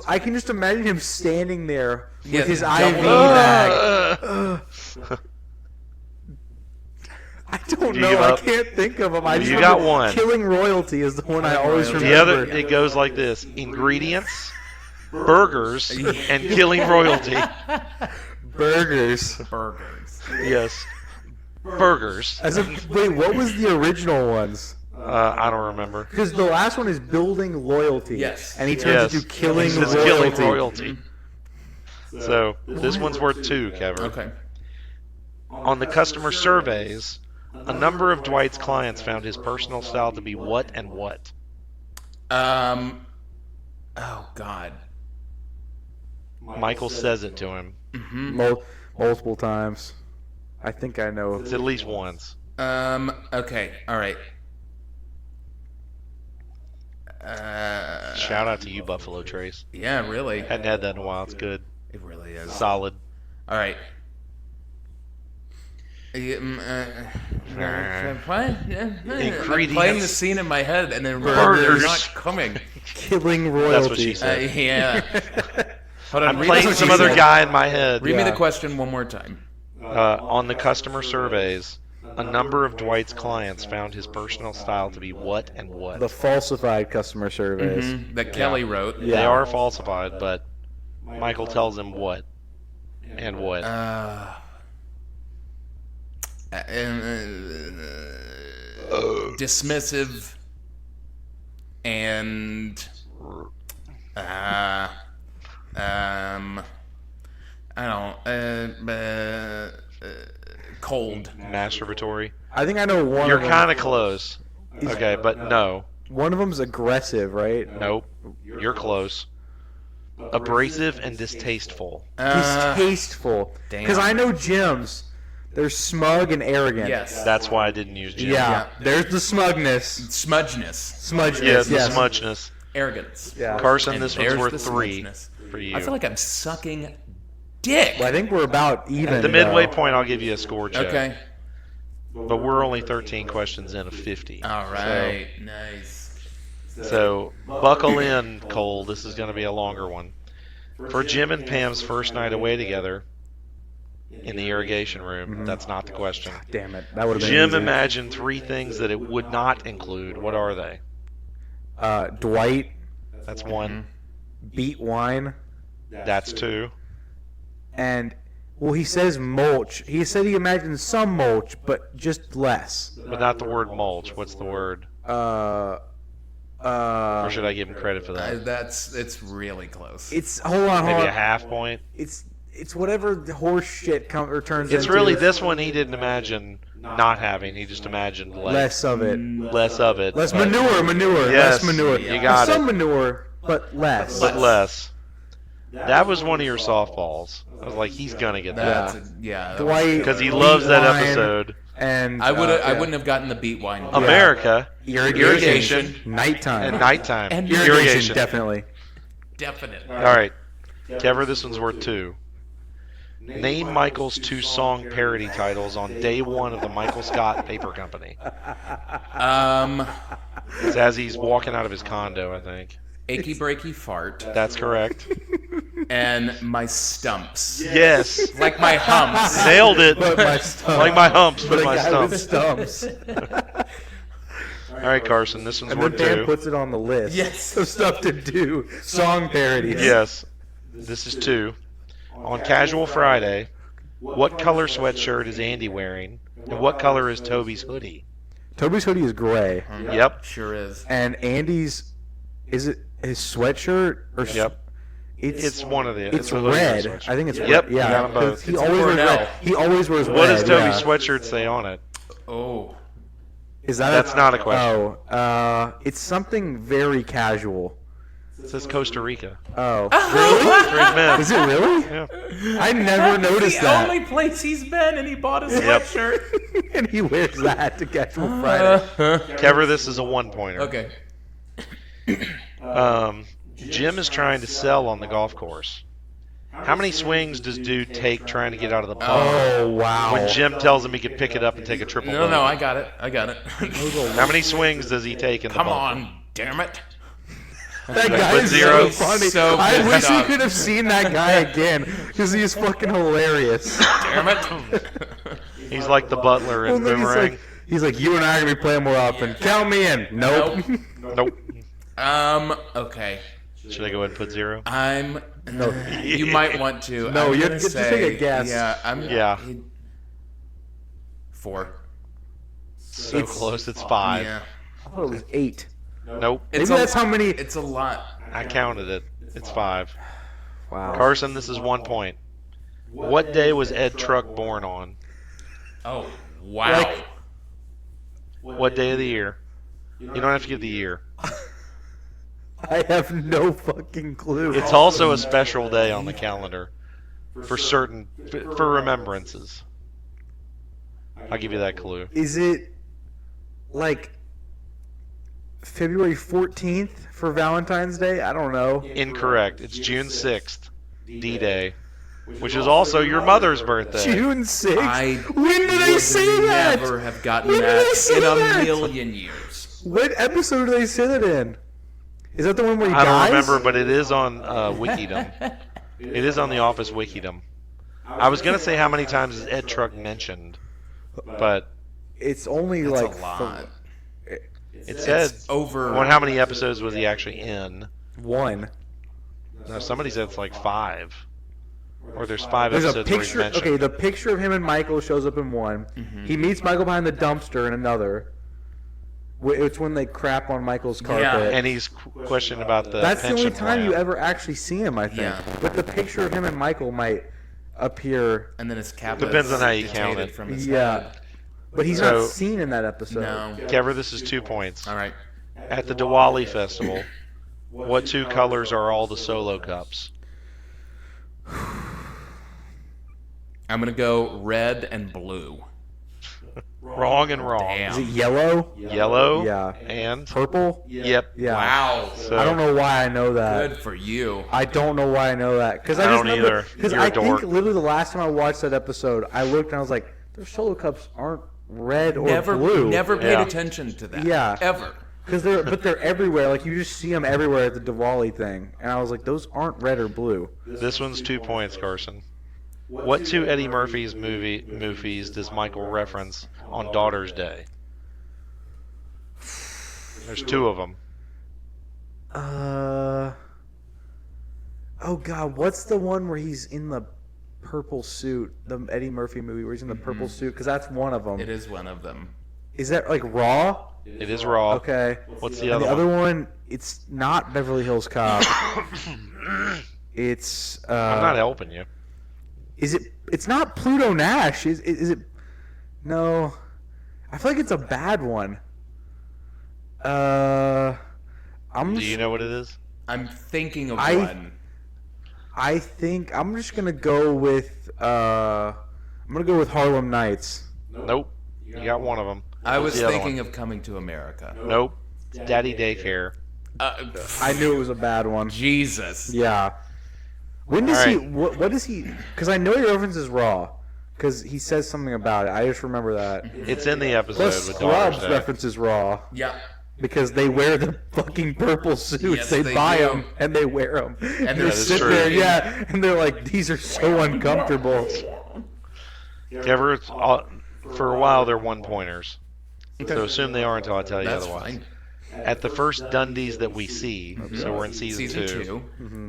I can just imagine him standing there with Yeah, his double- IV bag. I don't You know. give I up? can't think of him. I just You remember got one. Killing royalty is the one I always Royalty. remember. The other, it goes like this: ingredients, burgers, and killing royalty. Burgers. Burgers. Yes. Burgers. Wait, what was the original ones? I don't remember. Because the last one is building loyalty. Yes. And he turns into killing He says royalty. killing royalty. So this one's worth 2, Kevar. Okay. On the customer surveys, a number of Dwight's clients found his personal style to be what and what? Oh God. Michael says it to him. Multiple times. I think I know. It's at least once. Okay. All right. Shout out to you, Buffalo Trace. Yeah, really. Hadn't had that in a while. It's good. It really is. Solid. All right. I'm playing the scene in my head, and then they're Burgers. not coming. Killing royalty. That's what she said. Yeah. Hold on. I'm read playing what some she other said. guy in my head. Read me the question one more time. On the customer surveys, a number of Dwight's clients found his personal style to be what and what? The falsified customer surveys. That Kelly wrote. Yeah. They are falsified, but Michael tells him what and what. Dismissive and I don't cold. Masturbatory. I think I know one You're of them. kind of close. Okay, but no. One of them's aggressive, right? Nope. You're close. Abrasive and distasteful. Distasteful. Damn. Because I know Jim's. They're smug and arrogant. Yes. That's why I didn't use Jim. Yeah. There's the smugness. Smudgeness. Smudgeness. Yes, the yes. smudgeness. Arrogance. Yeah. Carson, And this one's there's worth the 3 smudgeness. for you. I feel like I'm sucking dick. Well, I think we're about even. At the midway though. point, I'll give you a score check. Okay. But we're only 13 questions in of 50. All right. Nice. So buckle in, Cole. This is going to be a longer one. For Jim and Pam's first night away together in the irrigation room, that's not the question. Damn it. That would have been Jim easy. imagined 3 things that it would not include. What are they? Dwight, That's 1. beet wine, That's 2. and, well, he says mulch. He said he imagined some mulch, but just less. But not the word mulch. What's the word? Or should I give him credit for that? It's really close. It's, hold on. Maybe a half point? It's whatever the horse shit turns It's into. really this one he didn't imagine not having. He just imagined less of it. less of it. Less but- manure. Yes, Less manure. you got Some it. manure, but less. But less. That was one of your softballs. I was like, he's gonna get that Yeah. Dwight, because he loves that wine, episode. And I wouldn't have gotten the beat wine. America, irrigation, nighttime, and nighttime. And irrigation, definitely. Definite. All right, Kevar, this one's worth 2. Name Michael's 2 song parody titles on day 1 of the Michael Scott Paper Company. It's as he's walking out of his condo, I think. Achy breaky fart That's correct. and my stumps. Yes, Like my humps. nailed it. But my stumps. Like my humps, But but a my guy with stumps. stumps. All right, Carson, this one's And then worth Dan 2. puts it on the list. Yes. Of stuff to do. Song parodies. Yes, this is 2. On Casual Friday, what color sweatshirt is Andy wearing, and what color is Toby's hoodie? Toby's hoodie is gray, Yep. Sure is. and Andy's, is it his sweatshirt or? Yep. It's one of the. It's a hoodie or red. sweatshirt. I think it's Yep, red. you Yeah, got 'em both. 'cause he It's always wears Cornell. red. He always wears red. What does Toby's yeah. sweatshirt say on it? Oh. Is that? That's not a question. Oh, it's something very casual. It says Costa Rica. Oh, really? For his men. Is it really? Yeah. I never noticed the that. only place he's been, and he bought a Yep. sweatshirt. And he wears that to Casual Friday. Kevar, this is a 1-pointer. Okay. Jim is trying to sell on the golf course. How many swings does dude take trying to get out of the putt? Oh, wow. When Jim tells him he can pick it up and take a triple No, bogey. I got it. How many swings does he take in the Come bunker? on, damn it. That guy Put is zero. so funny. So I good wish we stuff. could have seen that guy again because he's fucking hilarious. Damn it. He's like the butler in And then Boomerang. he's like, you and I are gonna be playing more often. Count me in. Nope. Nope. Okay. Should I go ahead and put 0? You might want to. No, I'm you gonna have to say, take a guess. Yeah. 4. So close. It's 5. Yeah. I thought it was 8. Nope. Maybe that's how many. It's a lot. I counted it. It's 5. Wow. Carson, this is 1 point. What day was Ed Truck born on? Oh, wow. What day of the year? You don't have to give the year. I have no fucking clue. It's also a special day on the calendar for remembrances. I'll give you that clue. Is it like February 14th for Valentine's Day? I don't know. Incorrect. It's June 6th, D-Day, which is also your mother's birthday. June 6th? I When did I say that? never have gotten When did I that say in a that? million years. What episode do they say that in? Is that the one where he I dies? don't remember, but it is on Wikidom. It is on the Office Wikidom. I was going to say how many times is Ed Truck mentioned, but It's only That's like a lot. it said Over. well, how many episodes was he actually in? 1. No, somebody said it's like 5. Or there's 5 There's a episodes where he's picture. mentioned. Okay, the picture of him and Michael shows up in 1. Mm-hmm. He meets Michael behind the dumpster in another. It's when they crap on Michael's carpet. Yeah, And he's questioning about the That's the pension only time plan. you ever actually see him, I think. Yeah. But the picture of him and Michael might appear. And then his cap Depends is on how you dictated count it. From his Yeah. head. But he's So- not seen in that episode. No. Kevar, this is 2 points. All right. At the Diwali festival, what 2 colors are all the solo cups? I'm going to go red and blue. Wrong and wrong. Is Damn. it yellow? Yellow Yeah. and Purple? yep. Yeah. Wow. So, I don't know why I know that. Good for you. I don't know why I know that. Because I just don't either. Because You're a I dork. think literally the last time I watched that episode, I looked and I was like, their solo cups aren't red or blue. Never paid Yeah. attention to that. Yeah. Ever. Because they're everywhere. Like you just see them everywhere at the Diwali thing, and I was like, those aren't red or blue. This one's 2 points, Carson. What 2 Eddie Murphy's movies does Michael reference on Daughter's Day? There's 2 of them. Oh God, what's the one where he's in the purple suit? The Eddie Murphy movie where he's in the purple suit? Because that's one of them. It is one of them. Is that like Raw? It is Raw. Okay. What's the And other the one? other one, it's not Beverly Hills Cop. It's. I'm not helping you. Is it? It's not Pluto Nash. Is it? No, I feel like it's a bad one. I'm. Do you know what it is? I'm thinking of I- one. I think I'm just gonna go with. I'm gonna go with Harlem Nights. Nope. You got one of them. I was What's the other thinking one? of Coming to America. Nope. It's Daddy Daycare. I knew it was a bad one. Jesus. Yeah. When does All he? right. What is he? Because I know he references Raw. Because he says something about it. I just remember that. It's in the episode Plus, with Daughter's Scrubs Day. references Raw. Yeah. Because they wear the fucking purple suits. Yes, they they buy do. them and they wear them. And they're they That is sit true. there, yeah, and they're like, these are so uncomfortable. Kevar, for a while they're 1-pointers. So assume they are until I tell you That's otherwise. fine. At the first Dundies that we see, so we're in season 2, 2.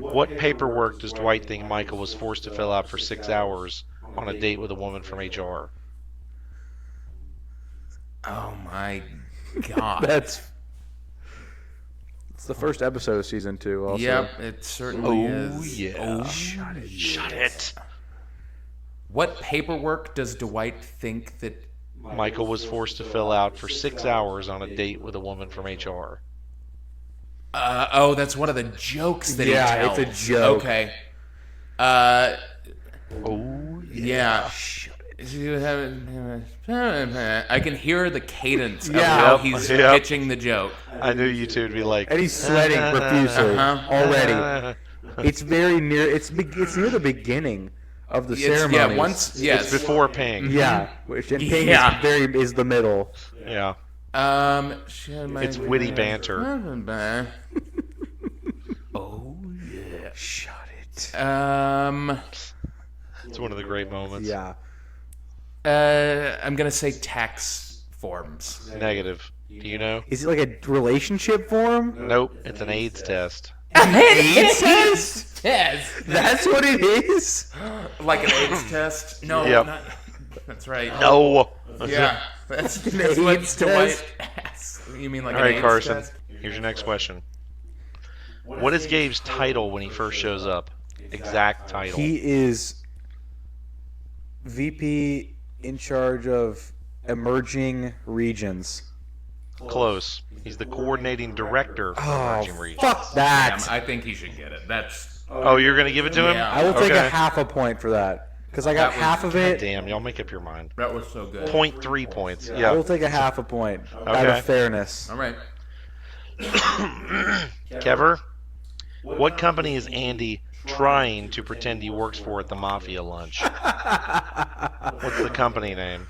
what paperwork does Dwight think Michael was forced to fill out for 6 hours on a date with a woman from HR? Oh my God. It's the first episode of season 2. Also. Yep, it certainly is. yeah. Oh, Shut it. What paperwork does Dwight think that? Michael was forced to fill out for 6 hours on a date with a woman from HR. Oh, that's one of the jokes that Yeah, he tells. it's a joke. Okay. Oh, Yeah. I can hear the cadence of Yeah. how Yep, he's yep. pitching the joke. I knew you two would be like. And he's sweating profusely Uh-huh. already. It's very near. It's near the beginning of the ceremony. Yeah, once. Yes. It's before Ping. Yeah, which and Ping Yeah. is the middle. Yeah. It's witty banter. Oh yeah. Shut it. It's one of the great moments. Yeah. I'm gonna say tax forms. Negative. Do you know? Is it like a relationship form? Nope. It's an AIDS test. AIDS test? Yes. That's what it is? Like an AIDS test? No, Yep. not, that's right. No. Yeah. That's what AIDS Dwight asks. You mean like All an right, AIDS Carson. test? Here's your next question. What is Gabe's title when he first shows up? Exact title. He is VP in charge of emerging regions. Close. He's the coordinating director for emerging regions. Fuck that. Damn, I think he should get it. That's Oh, you're gonna give it to him? Yeah. I will take Okay. a half a point for that. Because I got That was- half of it. Damn, y'all make up your mind. that was so good. 0.3 points. I Yeah. will take a half a point out Okay. of fairness. All right. Kevar, what company is Andy trying to pretend he works for at the mafia lunch? What's the company name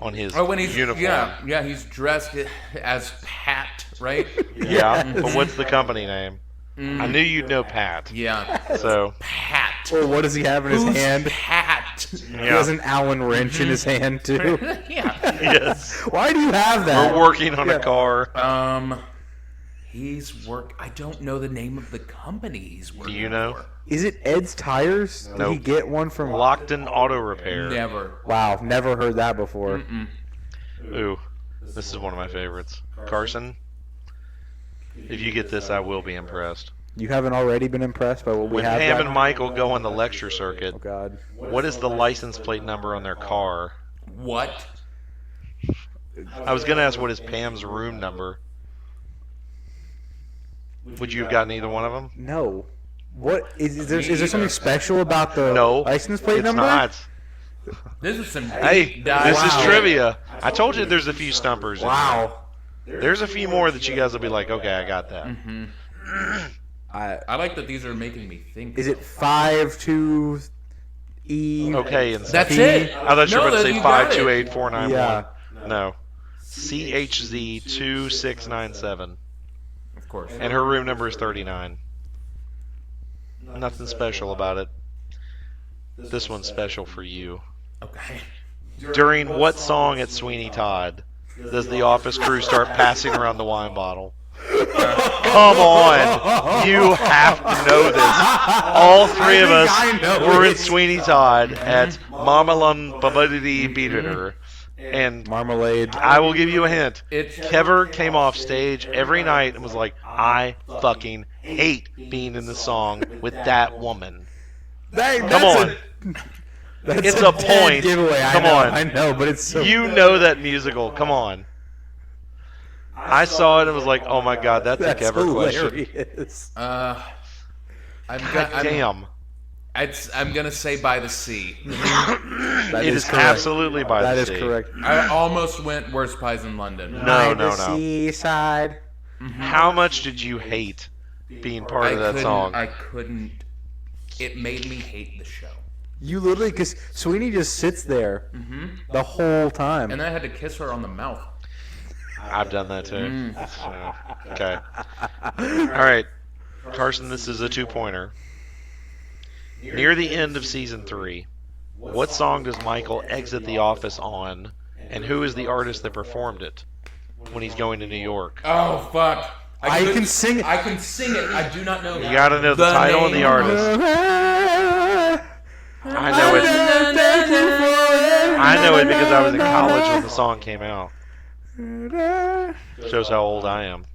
on his Oh, when he's uniform? yeah, he's dressed as Pat, right? Yeah, but what's the company name? I knew you'd know Pat. Yeah, So, Pat. Or what does he have in his Who's hand? Pat? He has an Allen wrench in his hand, too. Yeah. yes. Why do you have that? We're working on a car. He's work. I don't know the name of the company he's working. Do you know? for. Is it Ed's Tires? Did he Nope. get one from... Lockton Auto Repair. Never. Wow, never heard that before. Ooh, this is one of my favorites. Carson, if you get this, I will be impressed. You haven't already been impressed by what we When have? Pam got? and Michael go on the lecture circuit, Oh, God. what is the license plate number on their car? What? I was going to ask what is Pam's room number. Would you have gotten either one of them? No. What is there something special about the No. license plate it's number? not. This is some Hey, deep dive. this is Wow. trivia. I told you there's a few stumpers. in Wow. there. There's a few more that you guys will be like, okay, I got that. I like that these are making me think. Is it 5-2 E? Okay, and That's P? it. I thought you were No, about to say you got it. 528491. Yeah. No. CHZ2697. Of course. And her room number is 39. Nothing special about it. This one's special for you. Okay. During what song at Sweeney Todd does the office crew start passing around the wine bottle? Come on. You have to know this. All three of us I know were in it. Sweeney Todd at Mama Lum Babudity Beater. And Marmalade. I will give you a hint. It's Kevar came off stage every night and was like, I fucking hate being in the song with that woman. Come on. It's a dead point. Giveaway. Come on. I know, but it's so. You know that musical. Come on. I saw it and was like, oh my god, that's a Kevar question. hilarious. I'm God damn. I'm gonna say By the Sea. That It is correct. absolutely by That the is sea. correct. I almost went Worst Pies in London. No, By no, the no. seaside. How much did you hate being part of that couldn't- song? I couldn't. It made me hate the show. You literally, because Sweeney just sits there the whole time. And then I had to kiss her on the mouth. I've done that too. So, okay. All right. Carson, this is a 2-pointer. Near the end of season 3, what song does Michael exit the office on, and who is the artist that performed it when he's going to New York? Oh fuck! I couldn't- can sing it. I can sing it. I do not know. You gotta know the title and the name. artist. I know it. I know it because I was in college when the song came out. Shows how old I am.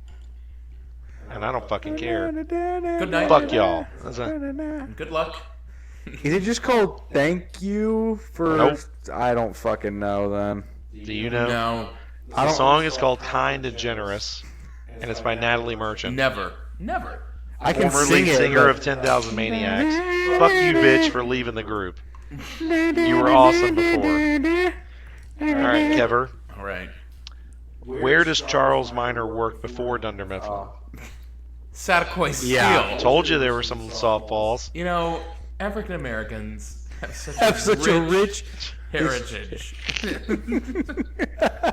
And I don't fucking care. Good night. Fuck y'all. That's a, Good luck. Is it just called Thank You for... Nope. I don't fucking know then. do you know? No. I The don't, song is called Kind and Generous, and it's by Natalie Merchant. Never. I can Former sing lead it. singer but- of 10,000 Maniacs. Fuck you, bitch, for leaving the group. You were awesome before. Alright, Kevar. All right. Where does Charles Minor work before Dunder Mifflin? Satakoy Steel. Yeah. Told you there were some softballs. You know, African Americans have Have such a rich... heritage.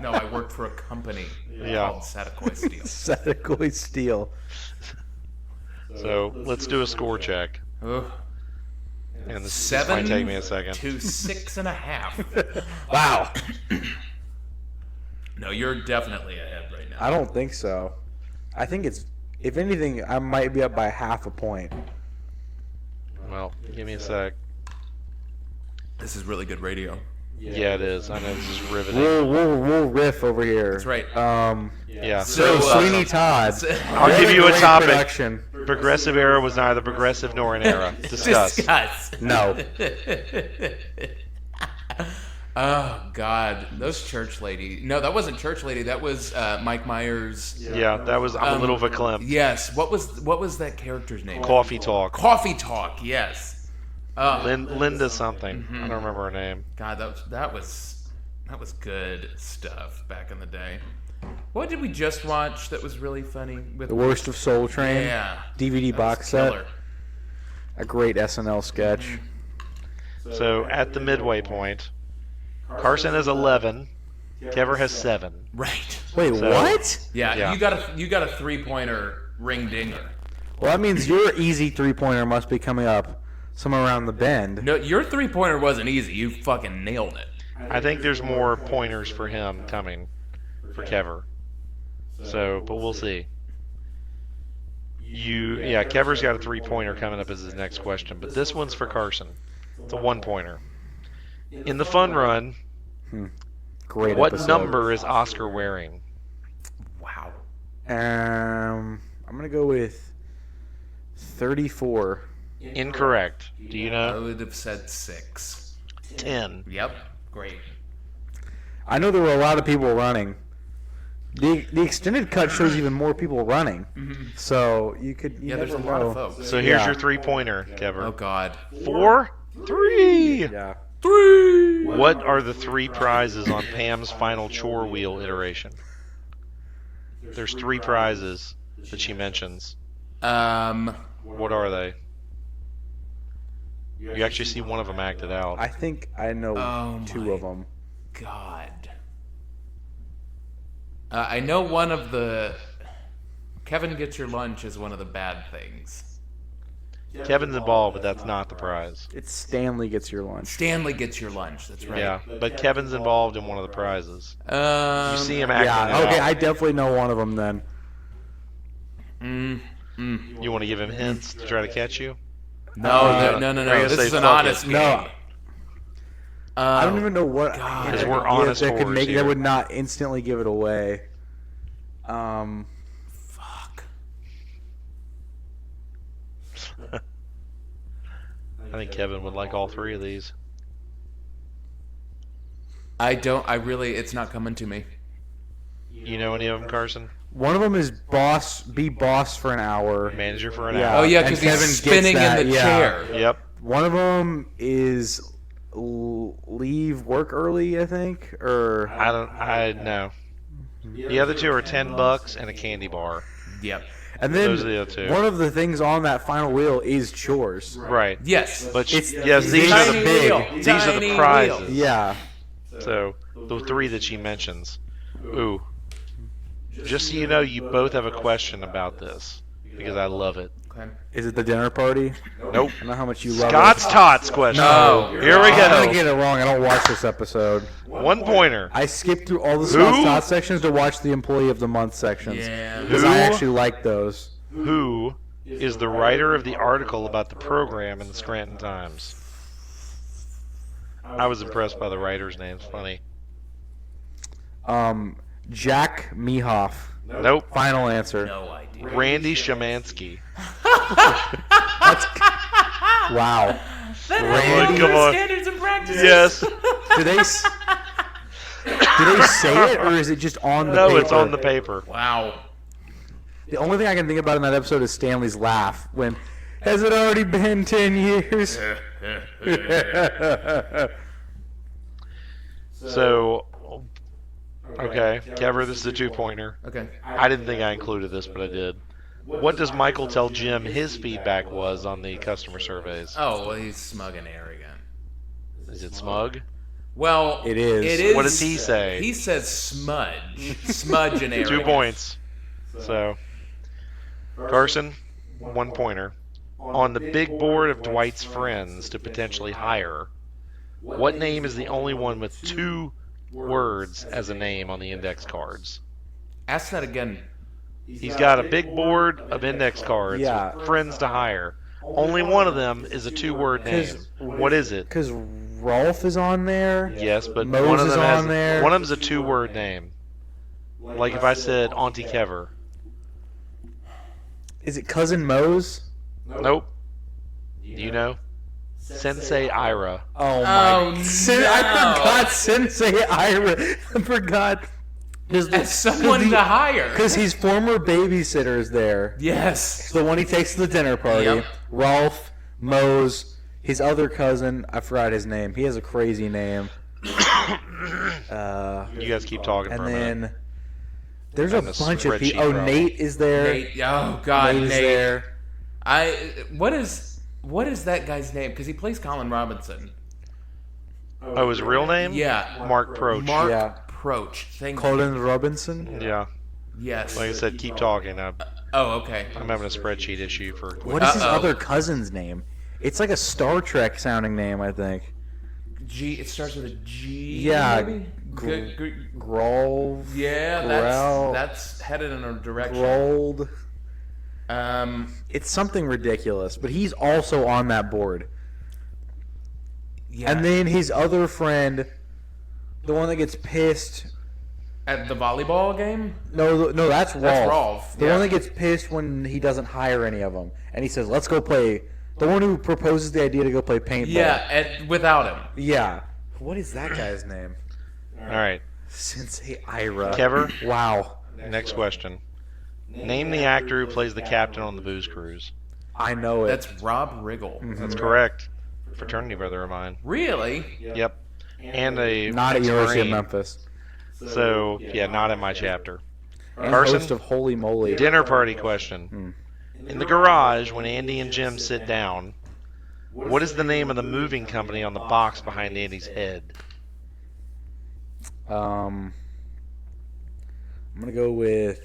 No, I worked for a company Yeah. called Satakoy Steel. Satakoy Steel. So let's do a score check. Ugh. And this 7 might take me a second. to 6.5. Wow. No, you're definitely ahead right now. I don't think so. I think it's If anything, I might be up by half a point. Well, give me a sec. This is really good radio. Yeah, it is. I know this is riveting. We'll riff over here. That's right. Yeah. So, Sweeney Todd. I'll give you a Great topic. production. Progressive era was neither progressive nor an era. Discuss. No. Oh God, those church lady. No, that wasn't church lady. That was Mike Myers. Yeah, that was I'm a little verklempt. Yes. What was that character's name? Coffee Talk. Coffee Talk. Yes. Linda something. I don't remember her name. God, that was good stuff back in the day. What did we just watch that was really funny? With The Worst of Soul Train. Yeah. DVD That box was set. killer. A great SNL sketch. So at the midway point, Carson has 11. Kevar has 7. Right. Wait, So- what? Yeah, Yeah. you got a 3-pointer ring dinger. Well, that means your easy 3-pointer must be coming up somewhere around the bend. No, your 3-pointer wasn't easy. You fucking nailed it. I think there's more pointers for him coming for Kevar. So, but we'll see. Kevar's got a 3-pointer coming up as his next question, but this one's for Carson. It's a 1-pointer. In the fun run, Great what episode. number is Oscar wearing? Wow. I'm gonna go with 34. Incorrect. Do you I know? would have said 6. 10. Yep. Great. I know there were a lot of people running. The extended cut shows even more people running. So you could Yeah, never there's a know. lot of folks. So here's Yeah. your 3-pointer, Oh Kevar. God. 4, 3. Yeah. 3. What are the 3 prizes on Pam's final chore wheel iteration? There's 3 prizes that she mentions. What are they? You actually see one of them acted out. I think I know Oh 2 my of them. God. I know one of the Kevin gets your lunch is one of the bad things. Kevin's involved, but that's not the prize. It's Stanley gets your lunch. Stanley gets your lunch. That's right. Yeah, but Kevin's involved in one of the prizes. You You see him acting Yeah. it Okay, out. I definitely know one of them then. You want to give him hints to try to catch you? No. Are you This gonna is say an fuck honest it? game. No. I don't even know what Because we're honest that could whores make here. that would not instantly give it away. Fuck. I think Kevin would like all 3 of these. It's not coming to me. You know any of them, Carson? One of them is be boss for an hour. Manager for an Yeah. Oh hour. yeah, And because Kevin he's gets spinning that, in the yeah. chair. Yep. One of them is leave work early, I think, or I know. The other 2 are $10 and a candy bar. Yep. and then Those are the other 2. one of the things on that final wheel is chores. Right. Yes. But It's yes, these are tiny the wheel. these are Tiny the prizes. Yeah. So the 3 that she mentions. Ooh. Just so you know, you both have a question about this because I love it. Okay. Is it the dinner party? Nope. I know how much you love Scott's it. Tots question. No. Here we I'm gonna go. get it wrong. I don't watch this episode. 1-pointer. I skipped through all the Scott's Who? Tots sections to watch the Employee of the Month sections. Yeah. Because I actually like those. Who is the writer of the article about the program in the Scranton Times? I was impressed by the writer's names. Funny. Jack Mehoff. Nope. Final answer. No idea. Randy Shemansky. Wow. Randy, come on. Standards and practices. Yes. Do they say it, or is it just on the No, paper? it's on the paper. Wow. The only thing I can think about in that episode is Stanley's laugh when, has it already been 10 years? So, okay, Kevar, this is a 2-pointer. Okay. I didn't think I included this, but I did. What does Michael tell Jim his feedback was on the customer surveys? Oh well, he's smug and arrogant. Is it smug? Well, It is. It is. What does he say? He says smudge, smudge and arrogant. 2 points. So, Carson, 1-pointer. On the big board of Dwight's friends to potentially hire, what name is the only one with 2 words as a name on the index cards? Ask that again. He's got a big board of index cards Yeah. with friends to hire. Only one of them is a 2-word name. What is it? Because Rolf is on there. Yes, but Mose one of is them on there. one of them's a 2-word name. Like if I said Auntie Kevar. Is it Cousin Mose? Nope. Do you know? Sensei Ira. Oh my! Oh, I no. forgot Sensei Ira. I forgot. As someone to hire. Because he's former babysitters there. Yes. The one he takes to the dinner party. Yep. Rolf, Mose, his other cousin. I forgot his name. He has a crazy name. You guys keep talking for And a minute. then there's a I'm a bunch of spreadsheet people. Oh, problem. Nate is there. Nate. Oh God, Nate is Nate. there. What is that guy's name? Because he plays Colin Robinson. Oh, his real name? Yeah. Mark Proch. Mark Yeah. Proch. Thank you. Colin Robinson. Yeah. Yes. Like I said, keep talking. I'm Okay. having a spreadsheet issue for. What is his Uh-oh. other cousin's name? It's like a Star Trek sounding name, I think. G. It starts with a G. Yeah, Maybe? Grolv. Yeah, Grell- that's headed in a direction. Grold. It's It's something ridiculous, but he's also on that board. yeah. And then his other friend, the one that gets pissed. At the volleyball game. No, that's Rolf. That's Rolf, The yeah. one that gets pissed when he doesn't hire any of them, and he says, "Let's go play." The one who proposes the idea to go play paintball. Yeah, without him. Yeah. What is that guy's name? All right. Sensei Ira. Kever, Wow. next question. Name the actor who plays the captain on the booze cruise. I know it. That's Rob Riggle. That's correct. Fraternity brother of mine. Really? Yep. And a not at University of ex-Marine. Memphis. So, yeah, not in my chapter. And Carson? host of Holy Moly. Dinner party question. In the garage, when Andy and Jim sit down, what is the name of the moving company on the box behind Andy's head? I'm gonna go with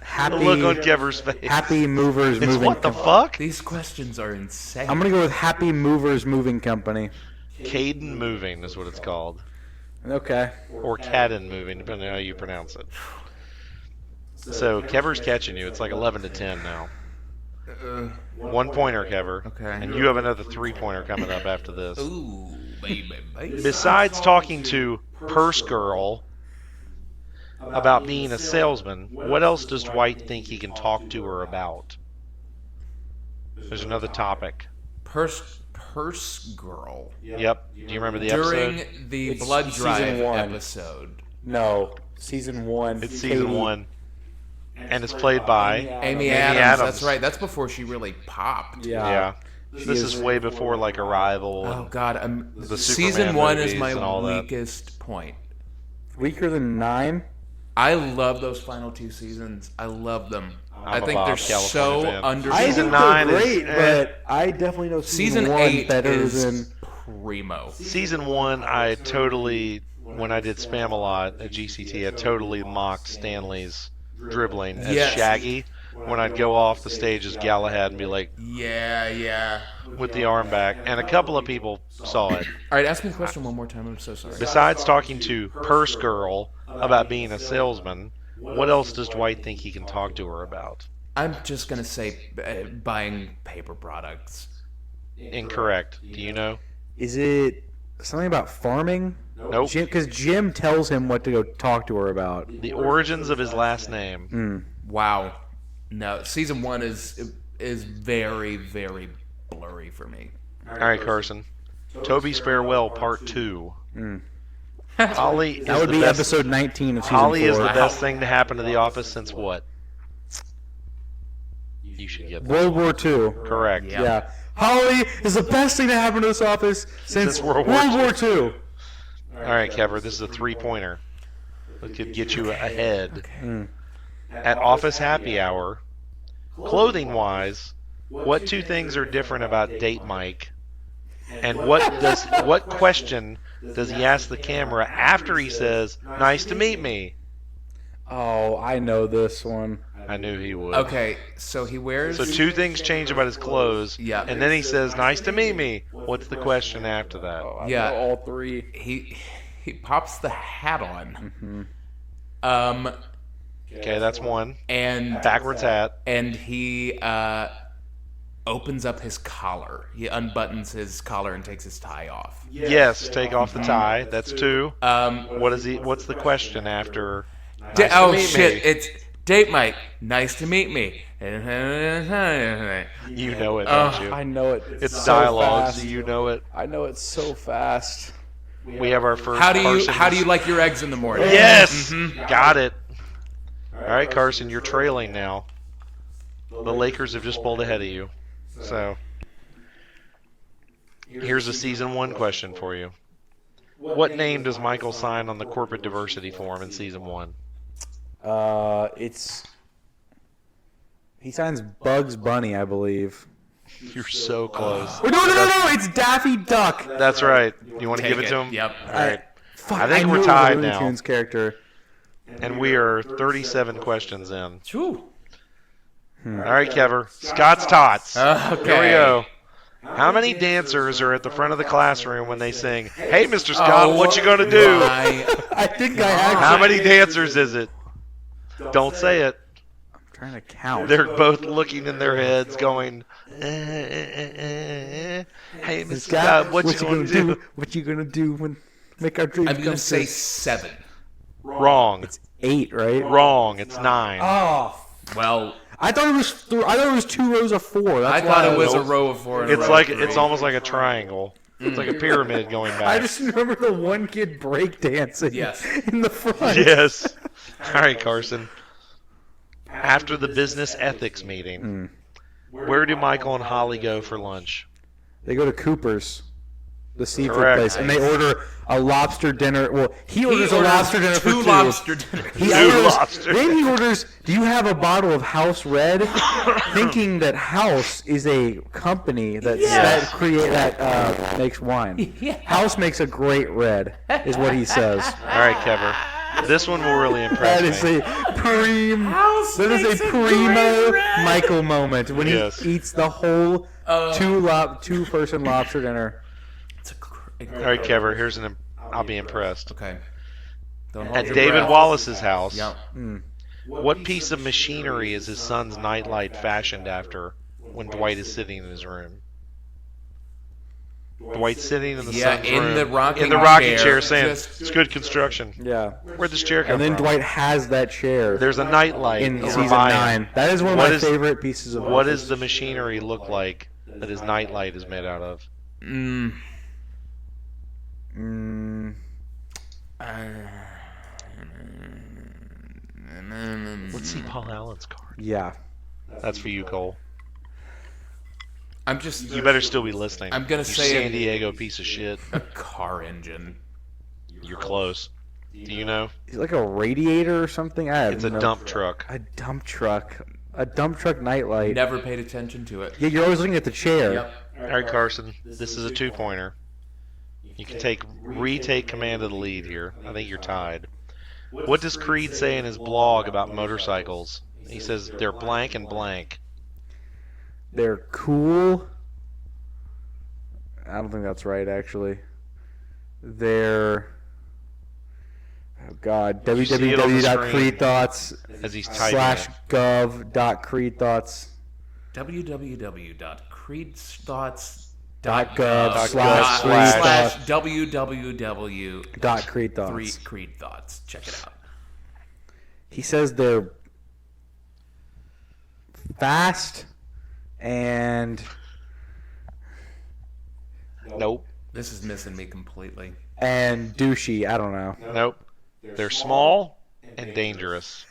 Happy The look on Kever's face. Happy Movers It's Moving what the Com- fuck? These questions are insane. I'm gonna go with Happy Movers Moving Company. Caden Moving is what it's called. Okay. Or Caden Moving, depending on how you pronounce it. So, Kever's catching you. It's like 11 to 10 now. 1 pointer, Kever. Okay. And you have another 3-pointer coming up after this. Ooh, baby. Besides talking to Purse Girl about being a salesman, what else does Dwight think he can talk to her about? There's another topic. Purse Girl. Yep. Do you remember the During episode? the It's blood season drive 1. episode. No. Season 1. It's season 1. And it's played by Amy Adams. That's right. That's before she really popped. Yeah. Yeah. This is way before like Arrival. Oh And God. The Season Superman 1 is movies my and all that. weakest point. Weaker than 9? I love those final 2 seasons. I love them. I I'm a think Bob they're California so fan. underrated. I Season think 9 they're is- great, but I definitely know Season 1 8 better is than. primo. Season 1, I totally, when I did Spam-A-Lot at GCT, I totally mocked Stanley's dribbling as Yes. Shaggy when I'd go off the stage as Galahad and be like, Yeah. with the arm back. And a couple of people saw it. All right, ask me the question one more time. I'm so sorry. Besides talking to Purse Girl about being a salesman, what else does Dwight think he can talk to her about? I'm just gonna say buying paper products. Incorrect. Do you know? Is it something about farming? Nope. Because Jim tells him what to go talk to her about. The origins of his last name. Wow. No, season 1 is very, very blurry for me. All right, Carson. Toby's Farewell Part 2. Holly is That would the be best, episode 19 of season Holly 4. is the best thing to happen to The Office since what? You should get that. World War II. Correct. Yeah. Holly is the best thing to happen to this office since World World War War II. All right, Kever, this is a 3-pointer. It could get you ahead. At Office Happy Hour, clothing-wise, what 2 things are different about Date Mike? And what question does he ask the camera after he says, "Nice to meet me"? Oh, I know this one. I knew he would. Okay, so he wears. So 2 things change about his clothes. Yeah. And then he says, "Nice to meet me." What's the question after that? I Yeah. know all 3. He pops the hat on. Okay, that's one. And Backwards hat. And he opens up his collar. He unbuttons his collar and takes his tie off. Yes, take off the tie. That's two. What's the question after? It's date Mike. Nice to meet me. You know it, don't you? I know it. It's so dialogue, fast. so you know it. I know it so fast. We have our first. How do you like your eggs in the morning? Yes, got it. All right, Carson, you're trailing now. The Lakers have just pulled ahead of you. So here's a season 1 question for you. What name does Michael sign on the corporate diversity form in season 1? He signs Bugs Bunny, I believe. You're so close. Oh, no, it's Daffy Duck. That's right. You want to Take give it to him? Yep. All right. Fuck, I think knew we're it was a tied Looney now. Tunes character. And we are 37 questions in. True. All right, Kevar. Scott's Tots. Okay. Here we go. How many dancers are at the front of the classroom when they sing, "Hey, Mr. Scott, what you gonna do?" I think I actually... How many dancers is it? Don't say it. I'm trying to count. They're both looking in their heads going, Hey, Mr. Scott, what you gonna do? What you gonna do when make our dreams I'm come going to say true? 7. Wrong. 8, right? Wrong. It's 9. Oh, Well, I thought it was 2 rows of 4. That's I thought why it was a Nope. row of 4 and a It's row like of 3. it's almost like a triangle. It's like a pyramid going I back. just remember the one kid break dancing Yes. in the front. Yes. All right, Carson. After the business ethics meeting, where do Michael and Holly go for lunch? They go to Cooper's, the seafood Correct. place, and they order a lobster dinner. Well, he orders a lobster dinner for 2. 2 lobster dinners. He Two orders, lobster then he orders, "Do you have a bottle of House Red?" Thinking that House is a company that makes wine. Yeah. House makes a great red, is what he says. All right, Kevar. This one will really impress That is me. a that is makes a a primo great red. Michael moment when Yes. he eats the whole two-person lobster dinner. It's a All right, Kevar. I'll be impressed. Okay. Don't hold At your David breath. Wallace's house, Yep. what piece of machinery is his son's nightlight fashioned after when Dwight is sitting in his room? Dwight's sitting in the son's in room. the rocking in the rocking chair, chair saying, just- "It's good construction." Yeah. Where'd this chair come And then from? Dwight has that chair There's a nightlight in over season by him. 9. That is one of What my is- favorite pieces of What Office. does the machinery look like that his nightlight is made out of? Let's see Paul Allen's card. Yeah. That's for you, Cole. I'm just You better still be listening. I'm gonna you say San it- Diego piece of shit. a car engine. You're close. Do you know? Is it like a radiator or something? I have It's a no- dump truck. A dump truck. A dump truck nightlight. Never paid attention to it. Yeah, you're always looking at the chair. Yep. All right, Carson. This is a 2-pointer. You can retake command of the lead here. I think you're tied. What does Creed say in his blog about motorcycles? He says they're blank and blank. They're cool. I don't think that's right, actually. They're... Oh, God. You see it on the www.creedthoughts As he's typing it. /gov.creedthoughts. www.creedthoughts.gov .gov slash www .creedthoughts. Creed Thoughts. Check it out. He says they're fast and Nope. This is missing me completely. douchey. I don't know. Nope. They're small and dangerous,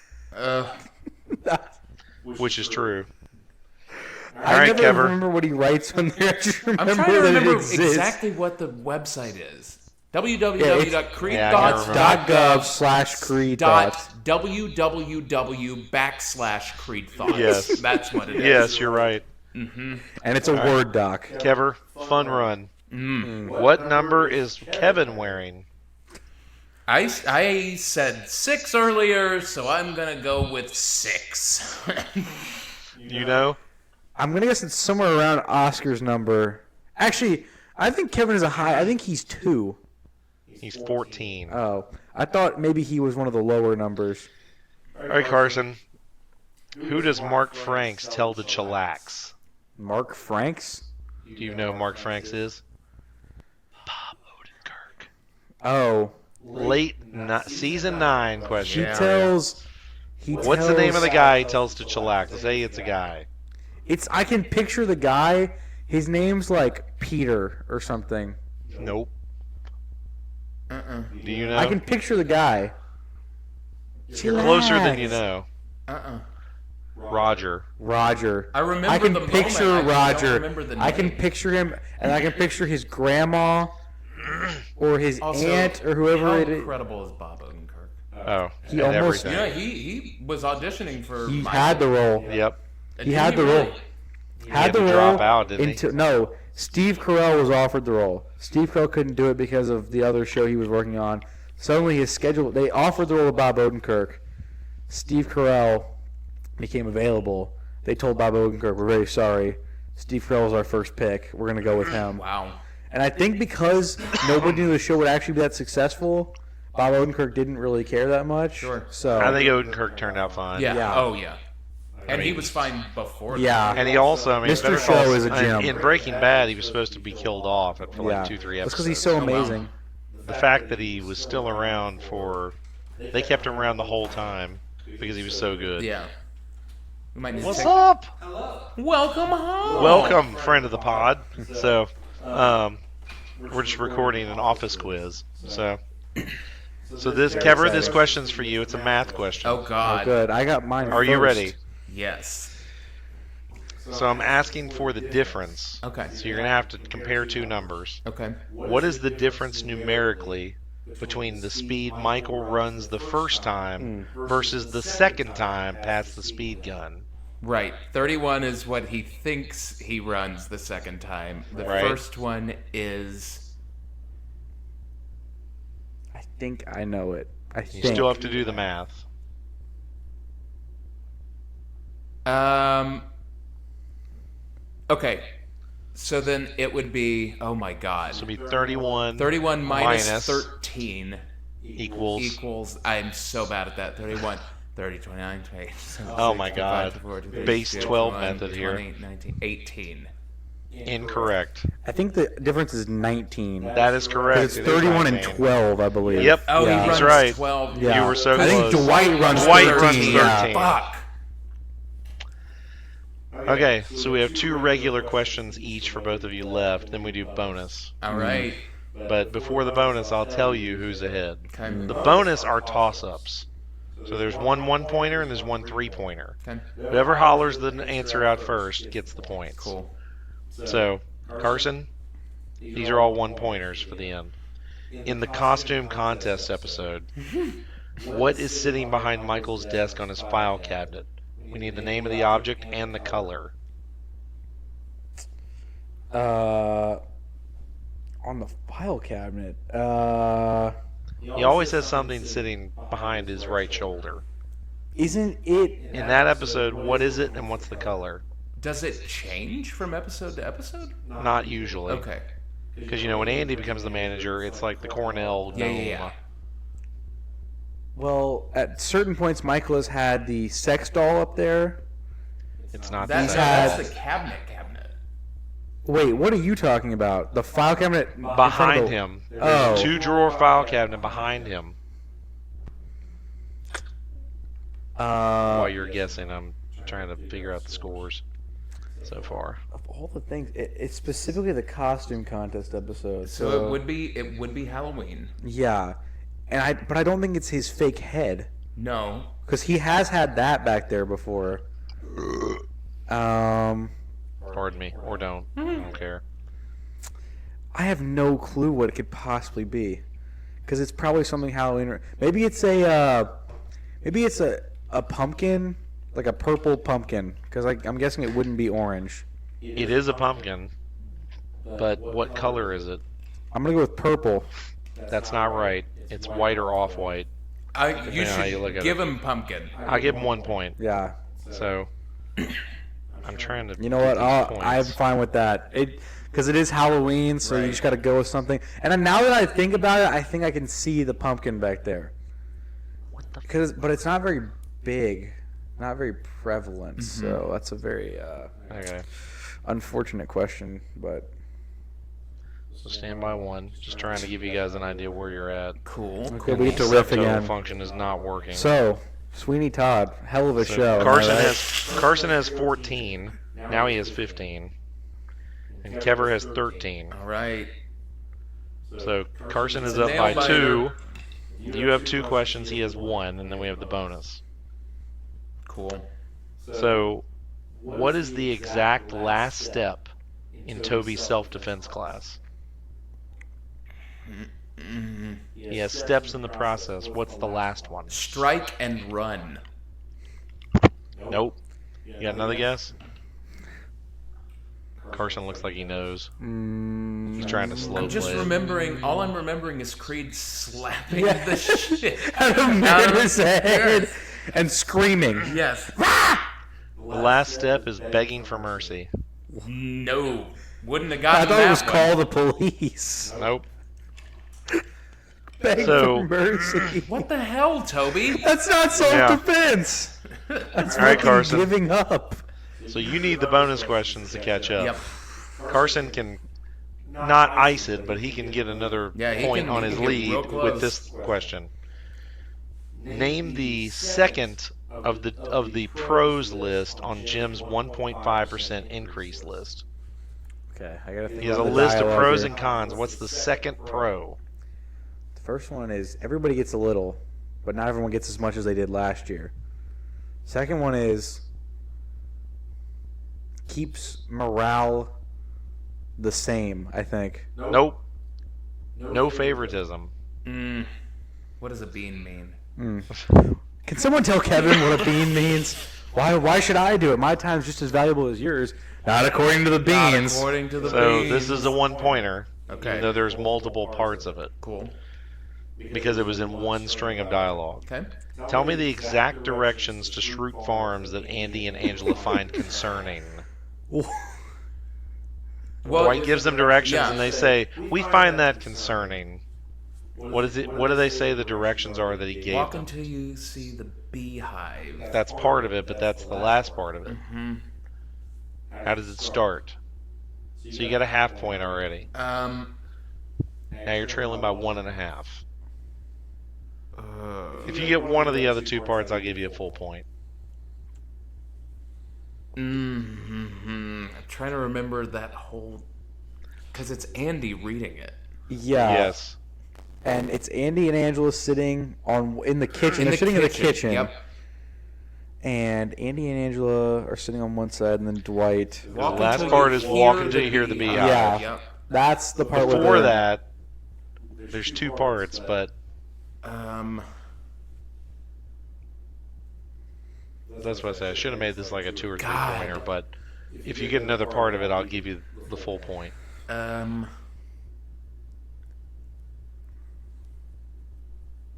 which is true. All I right, never Kevar. remember what he writes on there. I just remember I'm trying to that remember it exists. exactly what the website is. Yeah, I www.creedthoughts. can't .gov/creedthoughts. www.creedthoughts. Yes. That's what it is. Yes, you're right. And it's a Word doc. Kevar, fun run. What number is Kevin wearing? I said 6 earlier, so I'm going to go with 6. You know? I'm going to guess it's somewhere around Oscar's number. Actually, I think Kevin is a high. I think he's 2. He's 14. Oh, I thought maybe he was one of the lower numbers. All right, Carson. Who does Mark Franks tell to chillax? Mark Franks? Do you know who Mark Franks is? Bob Odenkirk. Oh. Season 9 question. What's the name of the guy he tells to chillax? Say it's a guy. I can picture the guy. His name's like Peter or something. Nope. Do you know? I can picture the guy. You're closer than you know. Roger. I remember I can the picture moment. Roger. I don't remember the name. I can picture him, and I can picture his grandma or his aunt or whoever How it is. incredible is Bob Odenkirk? Oh, He and almost- everything. Yeah, he was auditioning for. He Michael. had the role. Yep. He had the role. had to drop out, didn't he? No, Steve Carell was offered the role. Steve Carell couldn't do it because of the other show he was working on. Suddenly his schedule, they offered the role of Bob Odenkirk. Steve Carell became available. They told Bob Odenkirk, we're very sorry. Steve Carell was our first pick. We're going to go with him. Wow. And I think because nobody knew the show would actually be that successful, Bob Odenkirk didn't really care that much. Sure. So I think Odenkirk turned out fine. Yeah. Yeah. Oh, yeah. And he was fine before. Yeah. And he also, I mean, Mr. Better Show Call- is a gem. In Breaking Bad, he was supposed to be killed off for like 2-3 episodes. That's because he's so amazing. The fact that he was still around they kept him around the whole time because he was so good. Yeah. We might need What's to take... up? Welcome home. Welcome, friend of the pod. So, we're just recording an office quiz. So this, Kevar, this question's for you. It's a math question. Oh, God. Oh, good. I got mine Are you first. ready? Yes. So I'm asking for the difference. Okay. So you're going to have to compare two numbers. Okay. What is the difference numerically between the speed Michael runs the first time versus the second time past the speed gun? Right. 31 is what he thinks he runs the second time. The Right. first one is... I think I know it. I You think. still have to do the math. Okay. So then it would be... Oh, my God. So it'll be 31. 31 minus minus 13 equals. I'm so bad at that. 31. 30, 29, 28. Oh my God. Base 12 method here. 20, 19, 18. Incorrect. I think the difference is 19. That is correct. It's It is 31 and 19. 12, I believe. Yep. Oh, Yeah. he runs He's right. 12. Yeah. You were so I think close. Dwight runs Dwight 13. runs 13. Yeah. Fuck. Okay, so we have two regular questions each for both of you left. Then we do bonus. All right. But before the bonus, I'll tell you who's ahead. Okay. The bonus are toss-ups. So there's one one-pointer and there's one three-pointer. Okay. Whoever hollers the answer out first gets the points. Cool. So, Carson, these are all one-pointers for the end. In the costume contest episode, what is sitting behind Michael's desk on his file cabinet? We need the name of the object and the color. On the file cabinet. He always has something sitting behind his right shoulder. Isn't it? In that episode, what is it and what's the color? Does it change from episode to episode? Not usually. Okay. Because, you know, when Andy becomes the manager, it's like the Cornell Yeah, gnome. yeah, yeah. Well, at certain points, Michael has had the sex doll up there. It's not That's, that. that's the cabinet. Wait, what are you talking about? The file cabinet in front Behind of the- him. There's Oh. a two-drawer file cabinet behind him. While you're guessing, I'm trying to figure out the scores so far. Of all the things, it's specifically the costume contest episode. So it would be Halloween. Yeah, but I don't think it's his fake head No. because he has had that back there before. Pardon me. Or don't. I don't care. I have no clue what it could possibly be, because it's probably something Halloween. Maybe it's a pumpkin, like a purple pumpkin, because I'm guessing it wouldn't be orange. It is a pumpkin, but what color is it? I'm gonna go with purple. That's not right. It's white or off-white. You Depending on how you look should at give it. him pumpkin. I'll give him 1 point. Yeah. So, I'm trying to. You know what? get these I'm points. fine with that. Because it is Halloween, so you just got to go with something. And then now that I think about it, I think I can see the pumpkin back there. But it's not very big, not very prevalent. So that's a very Okay. unfortunate question. But So stand by one. Just trying to give you guys an idea where you're at. Cool. okay, we get to The riff subtotal again. function is not working. So Sweeney Todd, hell of a So show. Carson has 14. Now he has 15. And Kevar has 13. All right. So Carson is It's a up by nail-biter. 2. You have 2 questions. He has 1, and then we have the bonus. Cool. So, what is the exact last step in Toby's self-defense class? He has steps in the process. What's the last one? Strike and run. Nope. You got another guess? Carson looks like he knows. He's trying to slow I'm just play it. remembering. All I'm remembering is Creed slapping Yeah. the shit out of Mayor's head and screaming. Yes. The last step is begging for mercy. No. Wouldn't have I gotten thought it was that call the police. Nope. Beg So- for mercy. one. What the hell, Toby? That's not self-defense. That's All right, fucking Carson. giving up. So you need the bonus questions to catch up. Yep. Carson can not ice it, but he can get another Yeah, he point can- on he his can get real lead close. with this question. Name the second of the pros list on Jim's 1.5% increase list. Okay, I gotta think. He has a about the list of dialogue pros here. and cons. What's the second pro? The first one is everybody gets a little, but not everyone gets as much as they did last year. Second one is keeps morale the same, I think. Nope. No favoritism. What does a bean mean? Can someone tell Kevin what a bean means? Why should I do it? My time's just as valuable as yours. Not according to the beans. According to the So beans. this is a 1-pointer. Okay. Even though there's multiple parts of it. Cool. Because it was in one string of dialogue. Okay. Tell me the exact directions to Shroot Farms that Andy and Angela find concerning. Well, Dwight gives them directions yeah. and they say, "We find that concerning." What is it? What do they say the directions are that he gave walk them? until you see the beehive. That's part of it, but that's the last part of it. How does it start? So you got a half point already. Now you're trailing by 1.5. If you get one of the other 2 parts, I'll give you a full point. I'm trying to remember that whole, because it's Andy reading it. Yeah. Yes. And it's Andy and Angela sitting in the kitchen. They're sitting in the kitchen. Yep. And Andy and Angela are sitting on one side, and then Dwight. The last part is walk until you hear the beehive. Yeah. Yep. That's the part where Before the- that, there's 2 parts, but that's what I said. I should have made this like a 2 or 3 God. pointer, but if you get another part of it, I'll give you the full point.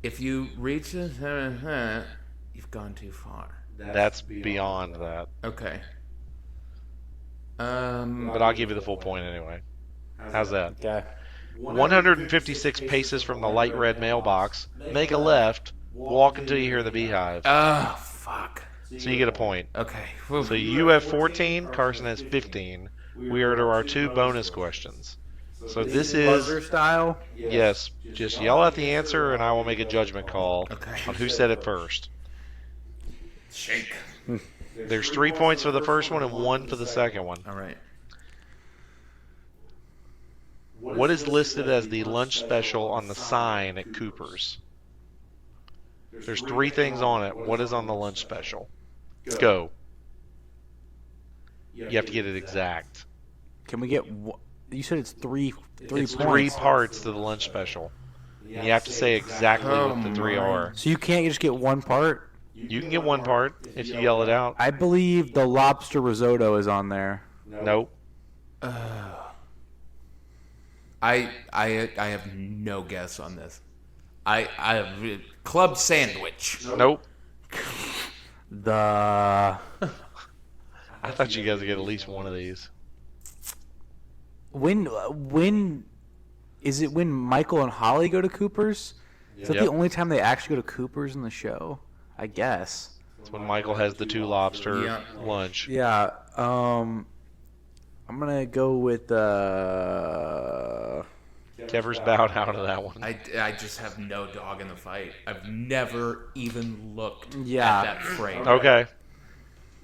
If you reach the, you've gone too far. That's beyond that. Okay. But I'll give you the full point anyway. How's that? Okay. 156 paces from the light red mailbox. Make a left. Walk until you hear the beehive. Oh, fuck. So you get a point. Okay. So you have 14. Carson has 15. We are to our 2 bonus questions. So this Buzzer is, style. yes, just yell out the answer and I will make a judgment call Okay. on who said it first. Shake. There's 3 points for the first one and 1 for the second one. All right. What is listed as the lunch special on the sign at Cooper's? There's 3 things on it. What is on the lunch special? Go. You have to get it exact. Can we get? You said it's three It's points. 3 parts to the lunch special. And you have to say exactly what the 3 are. So you can't just get one part. You can get 1 part if you yell it out. I believe the lobster risotto is on there. Nope. I have no guess on this. I have club sandwich. Nope. The I I thought you guys would get at least one of these. When is it when Michael and Holly go to Cooper's? Is that Yep. the only time they actually go to Cooper's in the show? I guess. It's when Michael has the 2 lobster Yeah. lunch. Yeah. I'm gonna go with Kever's bowed out of that one. I just have no dog in the fight. I've never even looked Yeah. at that frame. Okay.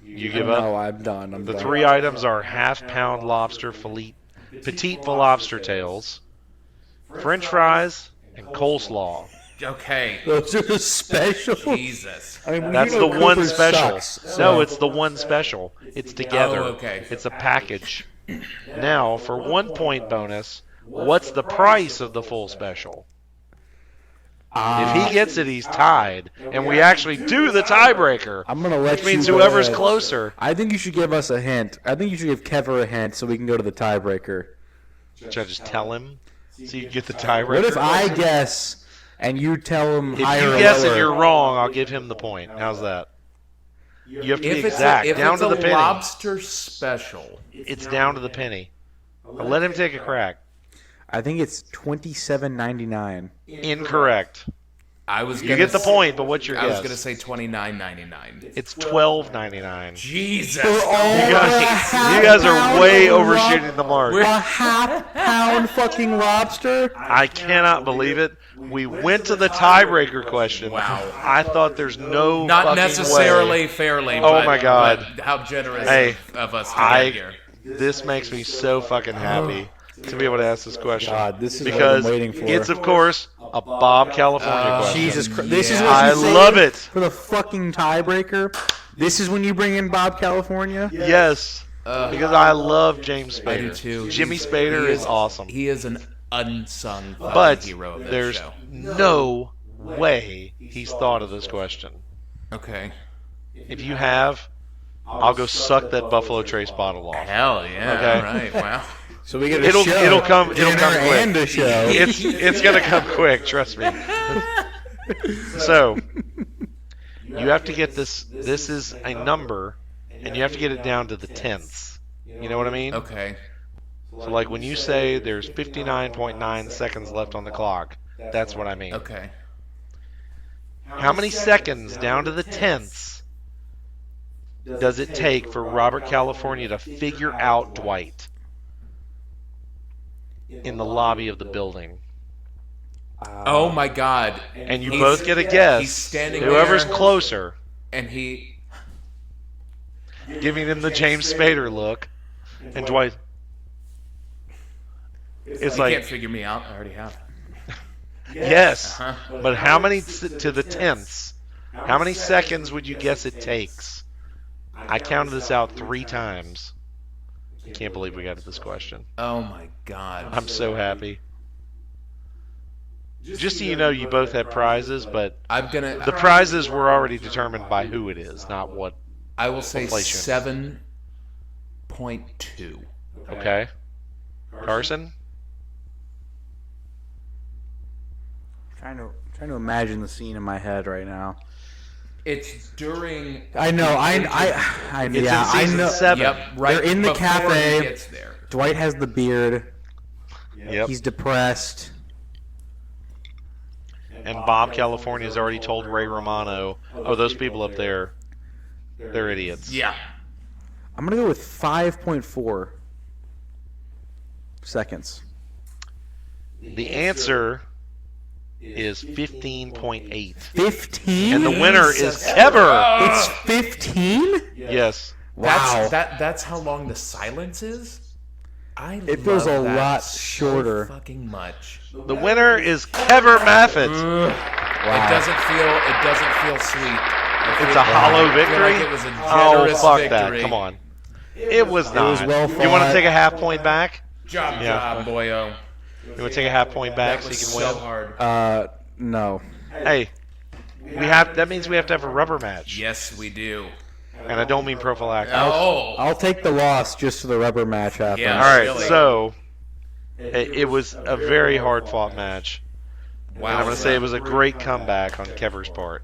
You give up? No, I'm done. The 3 items are half-pound lobster fillet, petite lobster tails, French fries, and coleslaw. Okay. Those are special. Jesus. I mean, That's you the know one Cooper's special. sucks, No, so- it's the one special. It's together. Oh, okay. It's a package. Now, for 1 point bonus, what's the price of the full special? If he gets it, he's tied, and we actually do the tiebreaker. I'm gonna let Which means you go whoever's ahead. closer. I think you should give us a hint. I think you should give Kevar a hint so we can go to the tiebreaker. Should I just tell him so you can get the tiebreaker? What if I guess and you tell him If higher you or guess lower? and you're wrong, I'll give him the point. How's that? You have to be If it's exact, if down it's to the a penny. lobster special, It's down to the penny. I'll let him take a crack. I think it's $27.99. Incorrect. I was You gonna get the s- point, but what's your I was guess? gonna say $29.99. It's $12.99. Jesus. You guys are way overshooting the mark. A half-pound fucking lobster? I cannot believe it. We went to the tiebreaker question. Wow. I thought there's no Not fucking necessarily way. fairly. Oh but, my God. But how generous Hey, of us to I- get here. This makes me so fucking happy to be able to ask this question. God, this is what because I'm waiting for. it's, of course, a Bob California question. Jesus Christ. This is Yeah. what you I say love it. for the fucking tiebreaker? This is when you bring in Bob California? Yes. Because I love James Spader. I do too. Jimmy He's- Spader he is awesome. He is an unsung fucking But hero of this there's show. no way he's thought of this question. Okay. If you have, I'll go suck that Buffalo Trace bottle off. Hell yeah. Okay. All right. Wow. So we get a It'll show. it'll come Dinner quick. and a show. It's gonna come quick, trust me. So you have to get this. This is a number, and you have to get it down to the tenths. You know what I mean? Okay. So like when you say there's 59.9 seconds left on the clock, that's what I mean. Okay. How many seconds down to the tenths does it take for Robert California to figure out Dwight in the lobby of the building? Oh my God. And you He's- both get a guess. He's standing Whoever's there, closer, and he. giving him the James Spader look, and Dwight. It's You like, can't figure me out. I already have. yes, Uh-huh. but how many to the tenths? How many seconds would you guess it takes? I counted this out 3 times. I can't believe we got to this question. Oh my God. I'm so happy. Just so you know, you both have prizes, but I'm gonna. the prizes were already determined by who it is, not what. I will say Inflation. 7.2. Okay, Carson. Trying to imagine the scene in my head right now. It's during. I know. I It's yeah. in season I know. 7. Yep. Right. They're in the before cafe. He gets there. Dwight has the beard. Yep. He's depressed. And Bob California has already told Ray Romano, oh, those people up there, they're idiots. Yeah. I'm gonna go with 5.4 seconds. The answer is 15.8. 15. And the winner is Kevar. It's 15. Yes. Wow. That's how long the silence is. It feels love a that lot so shorter. fucking much. The winner is Kevar Maffett. Wow. It doesn't feel sweet. It's a hollow I feel victory? like it was a Oh, generous fuck victory. that. Come on. It was not. was well You want to fought. take a half point back? Job, Yeah. boyo. You want to take a half point back That so was you can so win? hard. No. Hey, that means we have to have a rubber match. Yes, we do. And I don't mean prophylactic. Oh. I'll take the loss just so the rubber match happens. Yeah. All right, Really? so it was a very hard fought match. Wow. And I'm going to say it was a great comeback on Kevar's part.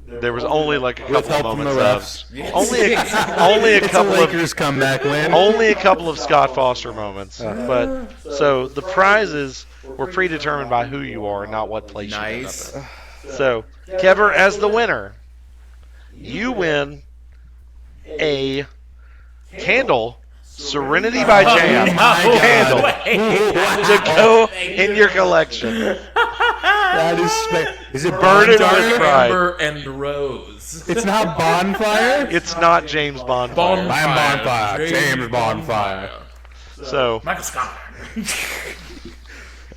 there was only like a With couple of help from the moments refs. of only a It's a couple of Lakers comeback win. only a couple of Scott Foster moments. But so the prizes were predetermined by who you are, not what place you end up Nice. in. So Kevar, as the winner, you win a candle, Serenity by Jam candle, to go in your collection. That is it Burden Bonfire? with pride. Amber and Rose. It's not Bonfire? It's not James Bonfire. I'm Bonfire. James Bonfire. So Michael Scott.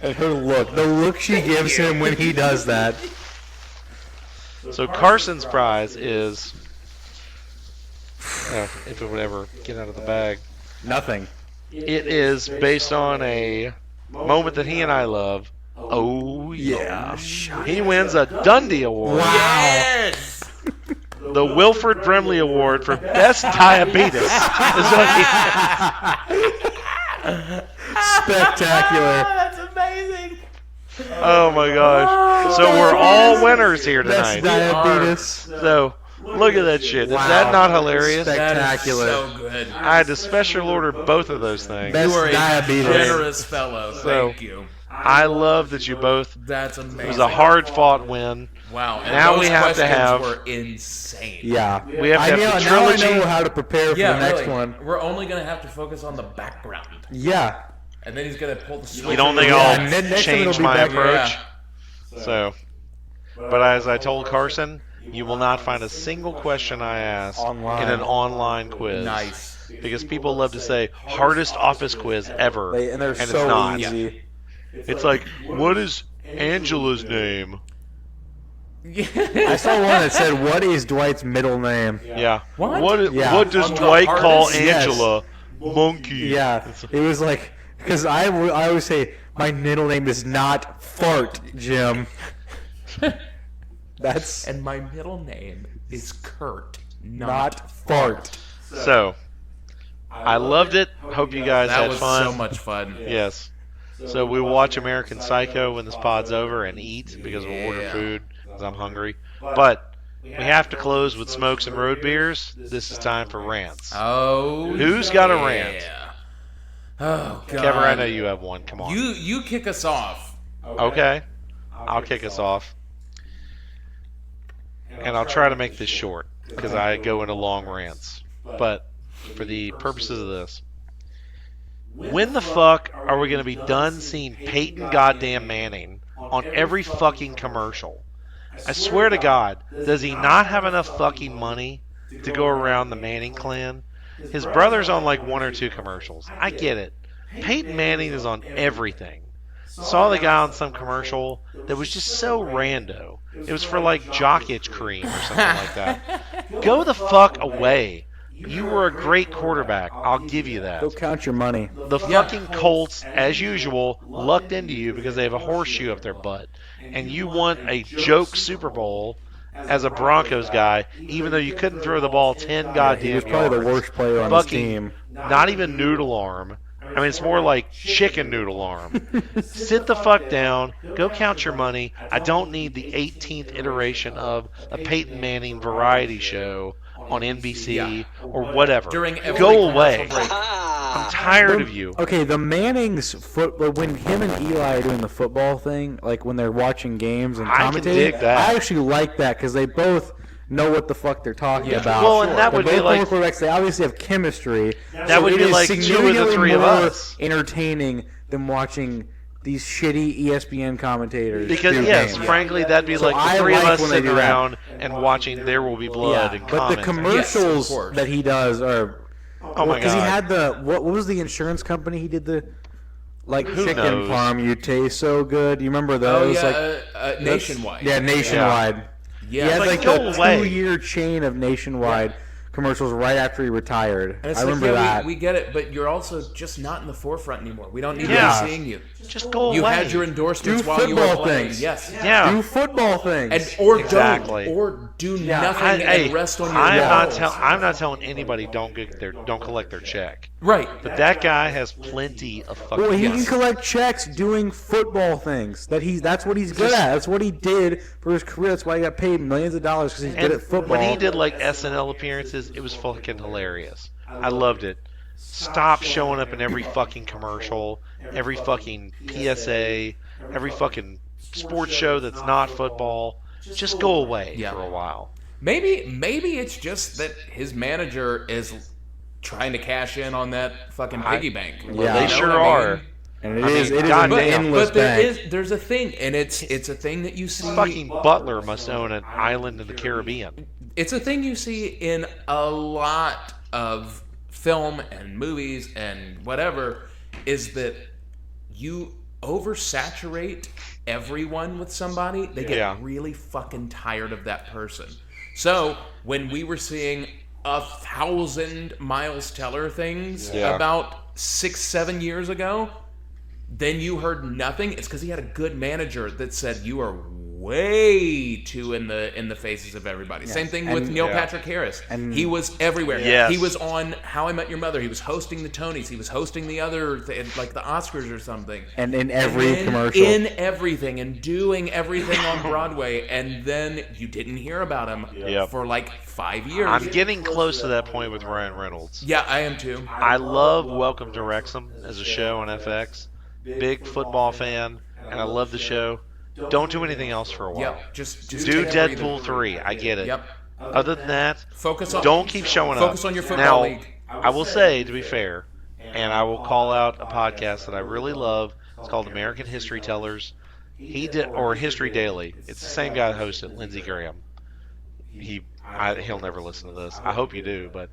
And her look. The look she gives him when he does that. So Carson's prize is, if it would ever get out of the bag, Nothing. it is based on a moment that he and I love. Oh yeah. He wins a Dundee Award. Yes. The Wilfred Brimley Award for Best Diabetes. Is what Spectacular. That's amazing. oh my gosh. So we're all winners here That's tonight. diabetes. So look at that shit. Is that not hilarious? Spectacular. That is so good. I had to special order both of those things. Best You are a diabetes. generous fellow. So- Thank you. I love that you both. That's amazing. It was a hard-fought win. Wow. And Now those we have to questions have- were insane. Yeah. We have to have the Now I trilogy. know how to prepare for Yeah, the next really. one. We're only gonna have to focus on the background, Yeah. and then he's gonna pull the switch. You don't think Yeah, I'll and then next time change it'll be my back- approach? Yeah. So, but as I told Carson, you will not find a single question I ask Online. in an online quiz. Nice. Because people love to say hardest office quiz ever, And they're it's so not. easy. It's like, what is Angela's name? I saw one that said, "What is Dwight's middle name?" Yeah. What? Yeah. What does On the Dwight call hardest? Yes. Angela? Monkey. Yeah, it was like because I always say my middle name is not Fart, Jim. That's And my middle name is Kurt, not Fart. So, I loved it. Hope you guys That had was fun. so much fun. Yes. So we will watch American Psycho when this pod's over and eat because we'll order Yeah. food because I'm hungry. But we have to close with smokes and road beers. This is time for rants. Oh. Who's got a rant? Oh God. Kevar, I know you have one. Come on. You kick us off. Okay. I'll kick us off. And I'll try to make this short because I go into long rants. But for the purposes of this, when the fuck are we going to be done seeing Peyton goddamn Manning on every fucking commercial? I swear to God, does he not have enough fucking money to go around the Manning clan? His brother's on like one or two commercials. I get it. Peyton Manning is on everything. Saw the guy on some commercial that was just so rando. It was for like Jock Itch cream or something like that. Go the fuck away. You were a great quarterback. I'll give you that. Go count your money. The fucking Colts, as usual, lucked into you because they have a horseshoe up their butt. And you won a joke Super Bowl as a Broncos guy, even though you couldn't throw the ball 10 goddamn He was probably the yards. worst player on his Fucking team. Not even noodle arm. I mean, it's more like chicken noodle arm. Sit the fuck down. Go count your money. I don't need the 18th iteration of a Peyton Manning variety show on NBC or whatever. During every Go away. commercial break. I'm tired of you. Okay, the Mannings when him and Eli are doing the football thing, like when they're watching games and I can commentating, dig that. I actually like that because they both know what the fuck they're talking about. Well, and that They're would be both like- former quarterbacks. They obviously have chemistry. That would it be is like 2 of the significantly 3 of more us. entertaining than watching these shitty ESPN commentators. Because, do yes, games. frankly, that'd be So like the I 3 of like us when they sitting do that. around and watching There Will Be Blood and but the commenting. commercials Yes, of course. that he does are. Oh my Because he God. had the what was the insurance company he did the like Who chicken knows? parm you taste so good. You remember Oh those? yeah, Like nationwide. yeah, nationwide. Yeah. He had Like, like go a away. 2-year chain of nationwide commercials right after he retired. And it's I like, remember yeah, that. we get it, but you're also just not in the forefront anymore. We don't need Yeah. to be seeing you. Just go You away. had your endorsements Do while you were football playing. things. Yes. Yeah. Do football things. And or Exactly. don't or do nothing Hey, and rest on your I'm laurels. not telling anybody don't collect their check. Right. But that guy has plenty of fucking. Well, he guts. can collect checks doing football things. That's what he's good at. That's what he did for his career. That's why he got paid millions of dollars because he's good at football. When he did like SNL appearances, it was fucking hilarious. I loved it. Stop showing up in every fucking commercial, every fucking PSA, every fucking sports show that's not football. Just go away for a while. Maybe it's just that his manager is trying to cash in on that fucking piggy bank. Well, they sure are. And it is an goddamn. endless bank. There's a thing, and it's a thing that you see. Fucking Butler must own an island in the Caribbean. It's a thing you see in a lot of film and movies and whatever, is that you oversaturate everyone with somebody. They get really fucking tired of that person. So when we were seeing 1,000 Miles Teller things about 6-7 years ago, then you heard nothing. It's because he had a good manager that said, you are way too in the faces of everybody. Same thing with Neil Patrick Harris. And he was everywhere. Yes. He was on How I Met Your Mother. He was hosting the Tonys. He was hosting the other, like the Oscars or something. And in every commercial. In everything and doing everything on Broadway. And then you didn't hear about him for like 5 years. I'm getting close to that point with Ryan Reynolds. Yeah, I am too. I love Welcome to Wrexham as a show on FX. Big football fan, and I love the show. Don't do anything else for a while. Yep, just do take a Deadpool breather. 3. I get it. Yep. Other than that, Don't keep showing up. Focus on your football now, league. I will say, to be fair, and I will call out a podcast that I really love. It's called American History Tellers. Or History Daily. It's the same guy that hosts it, Lindsey Graham. He'll never listen to this. I hope you do, but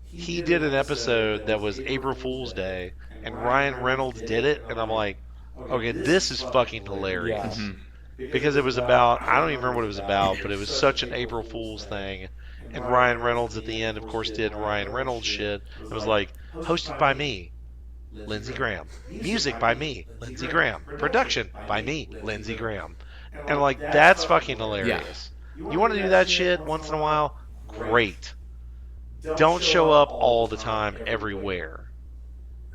he did an episode that was April Fool's Day, and Ryan Reynolds did it, and I'm like, okay, this is fucking hilarious. Because it was about, I don't even remember what it was about, but it was such an April Fool's thing. And Ryan Reynolds at the end, of course, did Ryan Reynolds shit. It was like, hosted by me, Lindsey Graham. Music by me, Lindsey Graham. Production by me, Lindsey Graham. And like, that's fucking hilarious. You want to do that shit once in a while? Great. Don't show up all the time everywhere.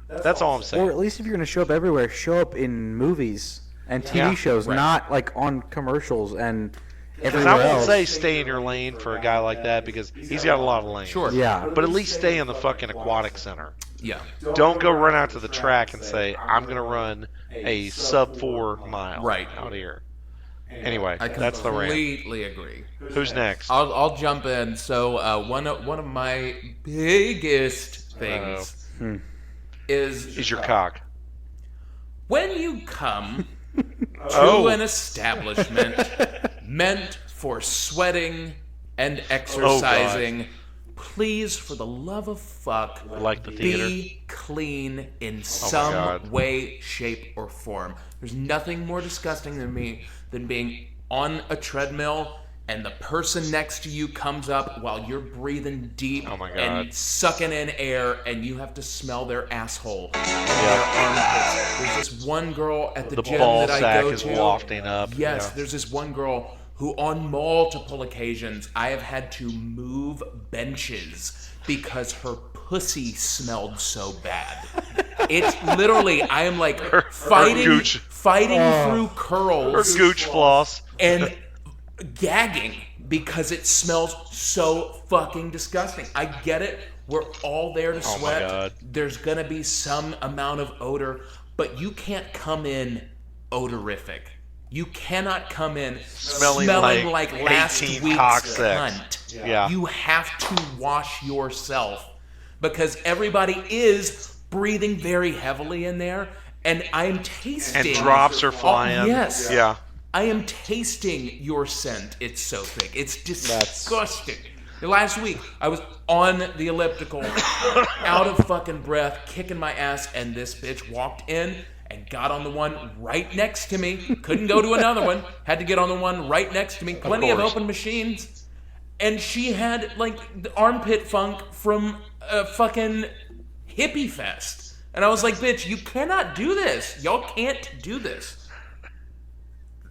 That's all I'm saying. Or at least if you're going to show up everywhere, show up in movies and TV shows, not like on commercials and everywhere I won't else. say stay in your lane for a guy like that because he's got a lot of lanes. Sure. Yeah. But at least stay in the fucking aquatic center. Yeah. Don't go run out to the track and say, I'm going to run a sub 4 mile out here. Anyway, that's the rant. I completely agree. Who's next? I'll jump in. So one of my biggest things is your cock. When you come to an establishment meant for sweating and exercising, please, for the love of fuck, like the theater, be clean in some way, shape, or form. There's nothing more disgusting than being on a treadmill and the person next to you comes up while you're breathing deep and sucking in air, and you have to smell their asshole and their armpits. There's this one girl at the gym ball that I sack go is to. wafting up. Yes, there's this one girl who on multiple occasions I have had to move benches because her pussy smelled so bad. It's literally, I am like fighting through curls. Her gooch floss. And gagging because it smells so fucking disgusting. I get it. We're all there to sweat. There's going to be some amount of odor, but you can't come in odorific. You cannot come in smelling like last week's cunt. Yeah. You have to wash yourself because everybody is breathing very heavily in there, and I'm tasting. And drops are flying. Oh, yes. Yeah. I am tasting your scent. It's so thick. It's disgusting. Last week, I was on the elliptical, out of fucking breath, kicking my ass, and this bitch walked in and got on the one right next to me. Couldn't go to another one. Had to get on the one right next to me. Plenty of open machines. And she had, like, the armpit funk from a fucking hippie fest. And I was like, bitch, you cannot do this. Y'all can't do this.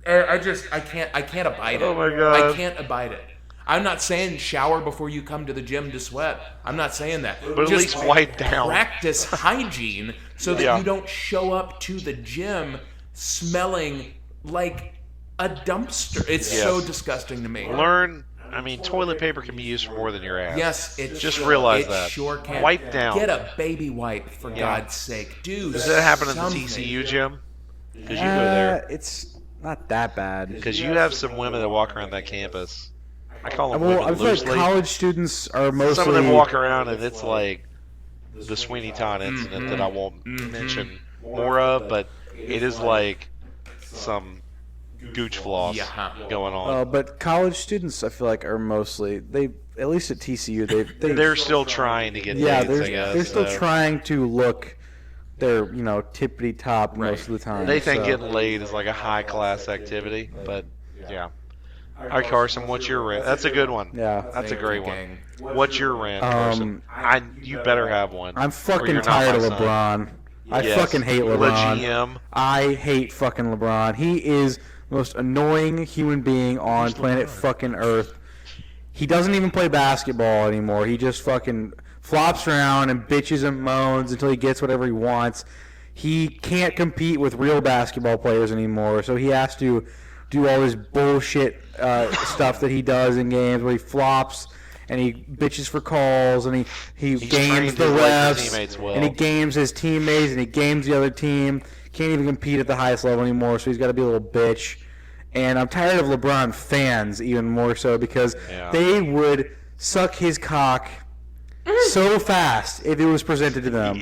I can't abide it. Oh my God. I can't abide it. I'm not saying shower before you come to the gym to sweat. I'm not saying that. But at least wipe down. Practice hygiene so that you don't show up to the gym smelling like a dumpster. It's so disgusting to me. Toilet paper can be used for more than your ass. Yes, it just realize it that. Sure can. Wipe down. Get a baby wipe for God's sake, dude. Does that happen at the TCU gym? Because you go there. It's not that bad. Because you have some women that walk around that campus. I call them women I feel loosely. like college students are mostly. Some of them walk around and it's like the Sweeney Todd incident that I won't mention more of, but it is like some gooch floss going on. But college students, I feel like, are mostly at least at TCU, they're still trying to get dates, I guess. They're still trying to look their tippity top most of the time. They think getting laid is like a high class activity, but yeah. All right, Carson, what's your rant? That's a good one. Yeah, that's a great one. What's your rant, Carson? You better have one. I'm fucking tired of LeBron. I fucking hate LeBron. GM. I hate fucking LeBron. He is the most annoying human being on planet fucking Earth. He doesn't even play basketball anymore. He just fucking flops around and bitches and moans until he gets whatever he wants. He can't compete with real basketball players anymore, so he has to do all this bullshit stuff that he does in games where he flops and he bitches for calls and he games the refs and he games his teammates and he games the other team. Can't even compete at the highest level anymore, so he's got to be a little bitch. And I'm tired of LeBron fans even more so because they would suck his cock so fast if it was presented to them.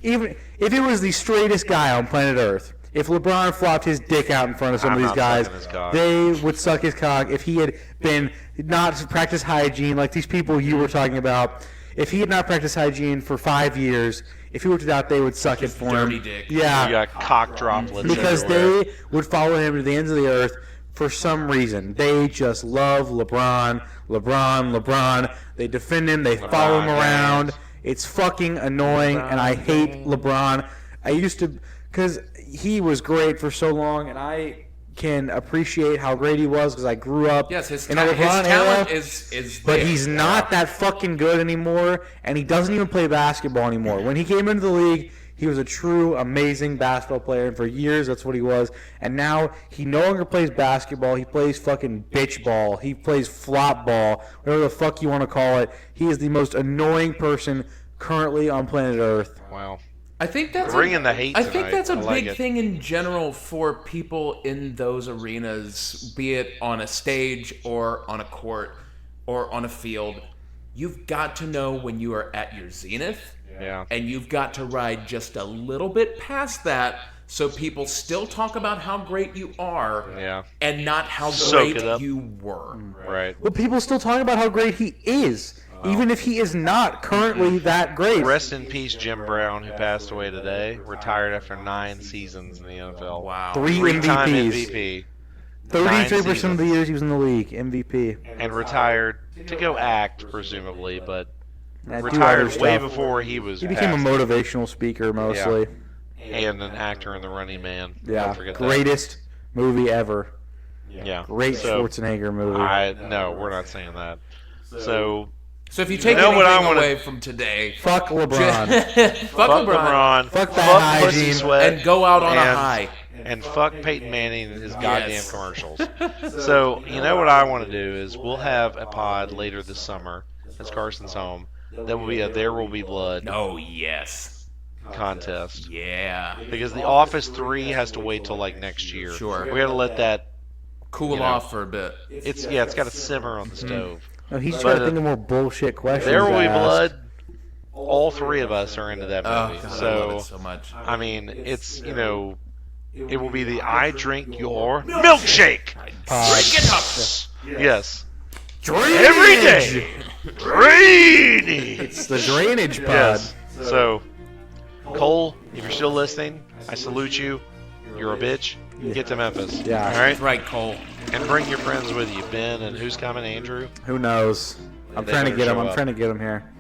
Even if it was the straightest guy on planet Earth. If LeBron flopped his dick out in front of some of these guys, they would suck his cock. If he had been not practiced hygiene like these people you were talking about, if he had not practiced hygiene for 5 years, if he worked it out, they would suck it for him. Dirty dick. Yeah. You got cock droplets because everywhere. They would follow him to the ends of the earth for some reason. They just love LeBron. They defend him. They follow him around. It's fucking annoying, and I hate LeBron. I used to, because he was great for so long, and I can appreciate how great he was because I grew up in a LeBron talent era, is but there. he's not that fucking good anymore, and he doesn't even play basketball anymore. When he came into the league, he was a true, amazing basketball player, and for years that's what he was. And now he no longer plays basketball. He plays fucking bitch ball. He plays flop ball, whatever the fuck you want to call it. He is the most annoying person currently on planet Earth. Wow. I think that's bringing the hate. I think that's a like big thing in general for people in those arenas, be it on a stage or on a court or on a field. You've got to know when you are at your zenith, and you've got to ride just a little bit past that, so people still talk about how great you are, and not how great you were. Right. But people still talk about how great he is. Even if he is not currently that great. Rest in peace, Jim Brown, who passed away today. Retired after 9 seasons in the NFL. Wow. 3 Three-time MVPs. MVP. 33% of the years he was in the league, MVP. And retired to go act, presumably, but Do retired other way stuff. before he was. He became a passed. motivational speaker mostly. And an actor in The Running Man. Yeah. Don't forget Greatest movie ever. Yeah. Great Schwarzenegger movie. No, we're not saying that. So if you take know what I anything wanna- away from today, Fuck LeBron. fuck LeBron, Fuck bad Pussy hygiene. Sweat, and go out on a high. And fuck Peyton Manning and his goddamn commercials. So, you know what I want to do is we'll have a pod later this summer, as Carson's home, that will be a There Will Be Blood Oh, yes. contest. Yeah. Because The Office 3 has to wait till like next year. Sure. We got to let that Cool off for a bit. it's got to simmer on the stove. No, he's trying to think of more bullshit questions. There Will to Be ask. Blood. All three of us are into that movie. God, I so love it so much. I mean, it's it will be the I Drink Your Milkshake. Drink it up. Yes. Drainage! Every day. Drainage. It's the drainage pod. Yes. So, Cole, if you're still listening, I salute you. You're a bitch. Get to Memphis. Yeah. All right. That's right, Cole. And bring your friends with you, Ben, and who's coming, Andrew. Who knows? I'm They trying to better get him. show I'm up. trying to get him here.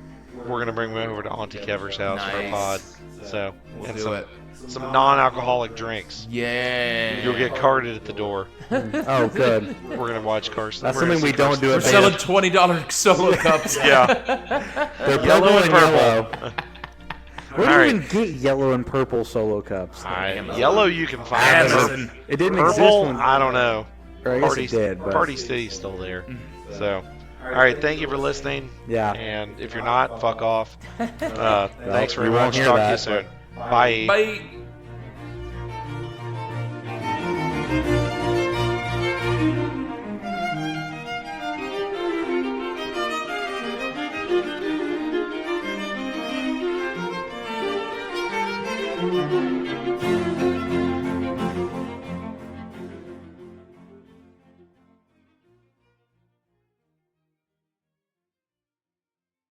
We're gonna bring them over to Auntie Kevar's house for a Nice. pod. So, We'll and do some it. some non-alcoholic drinks. Yeah. You'll get carded at the door. Oh, good. We're gonna watch Carson. That's We're gonna something we see don't Carson. do We're at selling Beta. $20 solo cups. Yeah. They're purple Yellow and and purple. yellow. Where do you All even get yellow and purple solo cups? Yellow you can find. Amazon. It didn't exist Purple, when... I don't know. Or I guess Party, it did, but... Party City's still there. So, all right. Thank you for listening. Yeah. And if you're not, fuck off. Thanks very you won't much. hear Talk that, to you soon. Bye. Bye.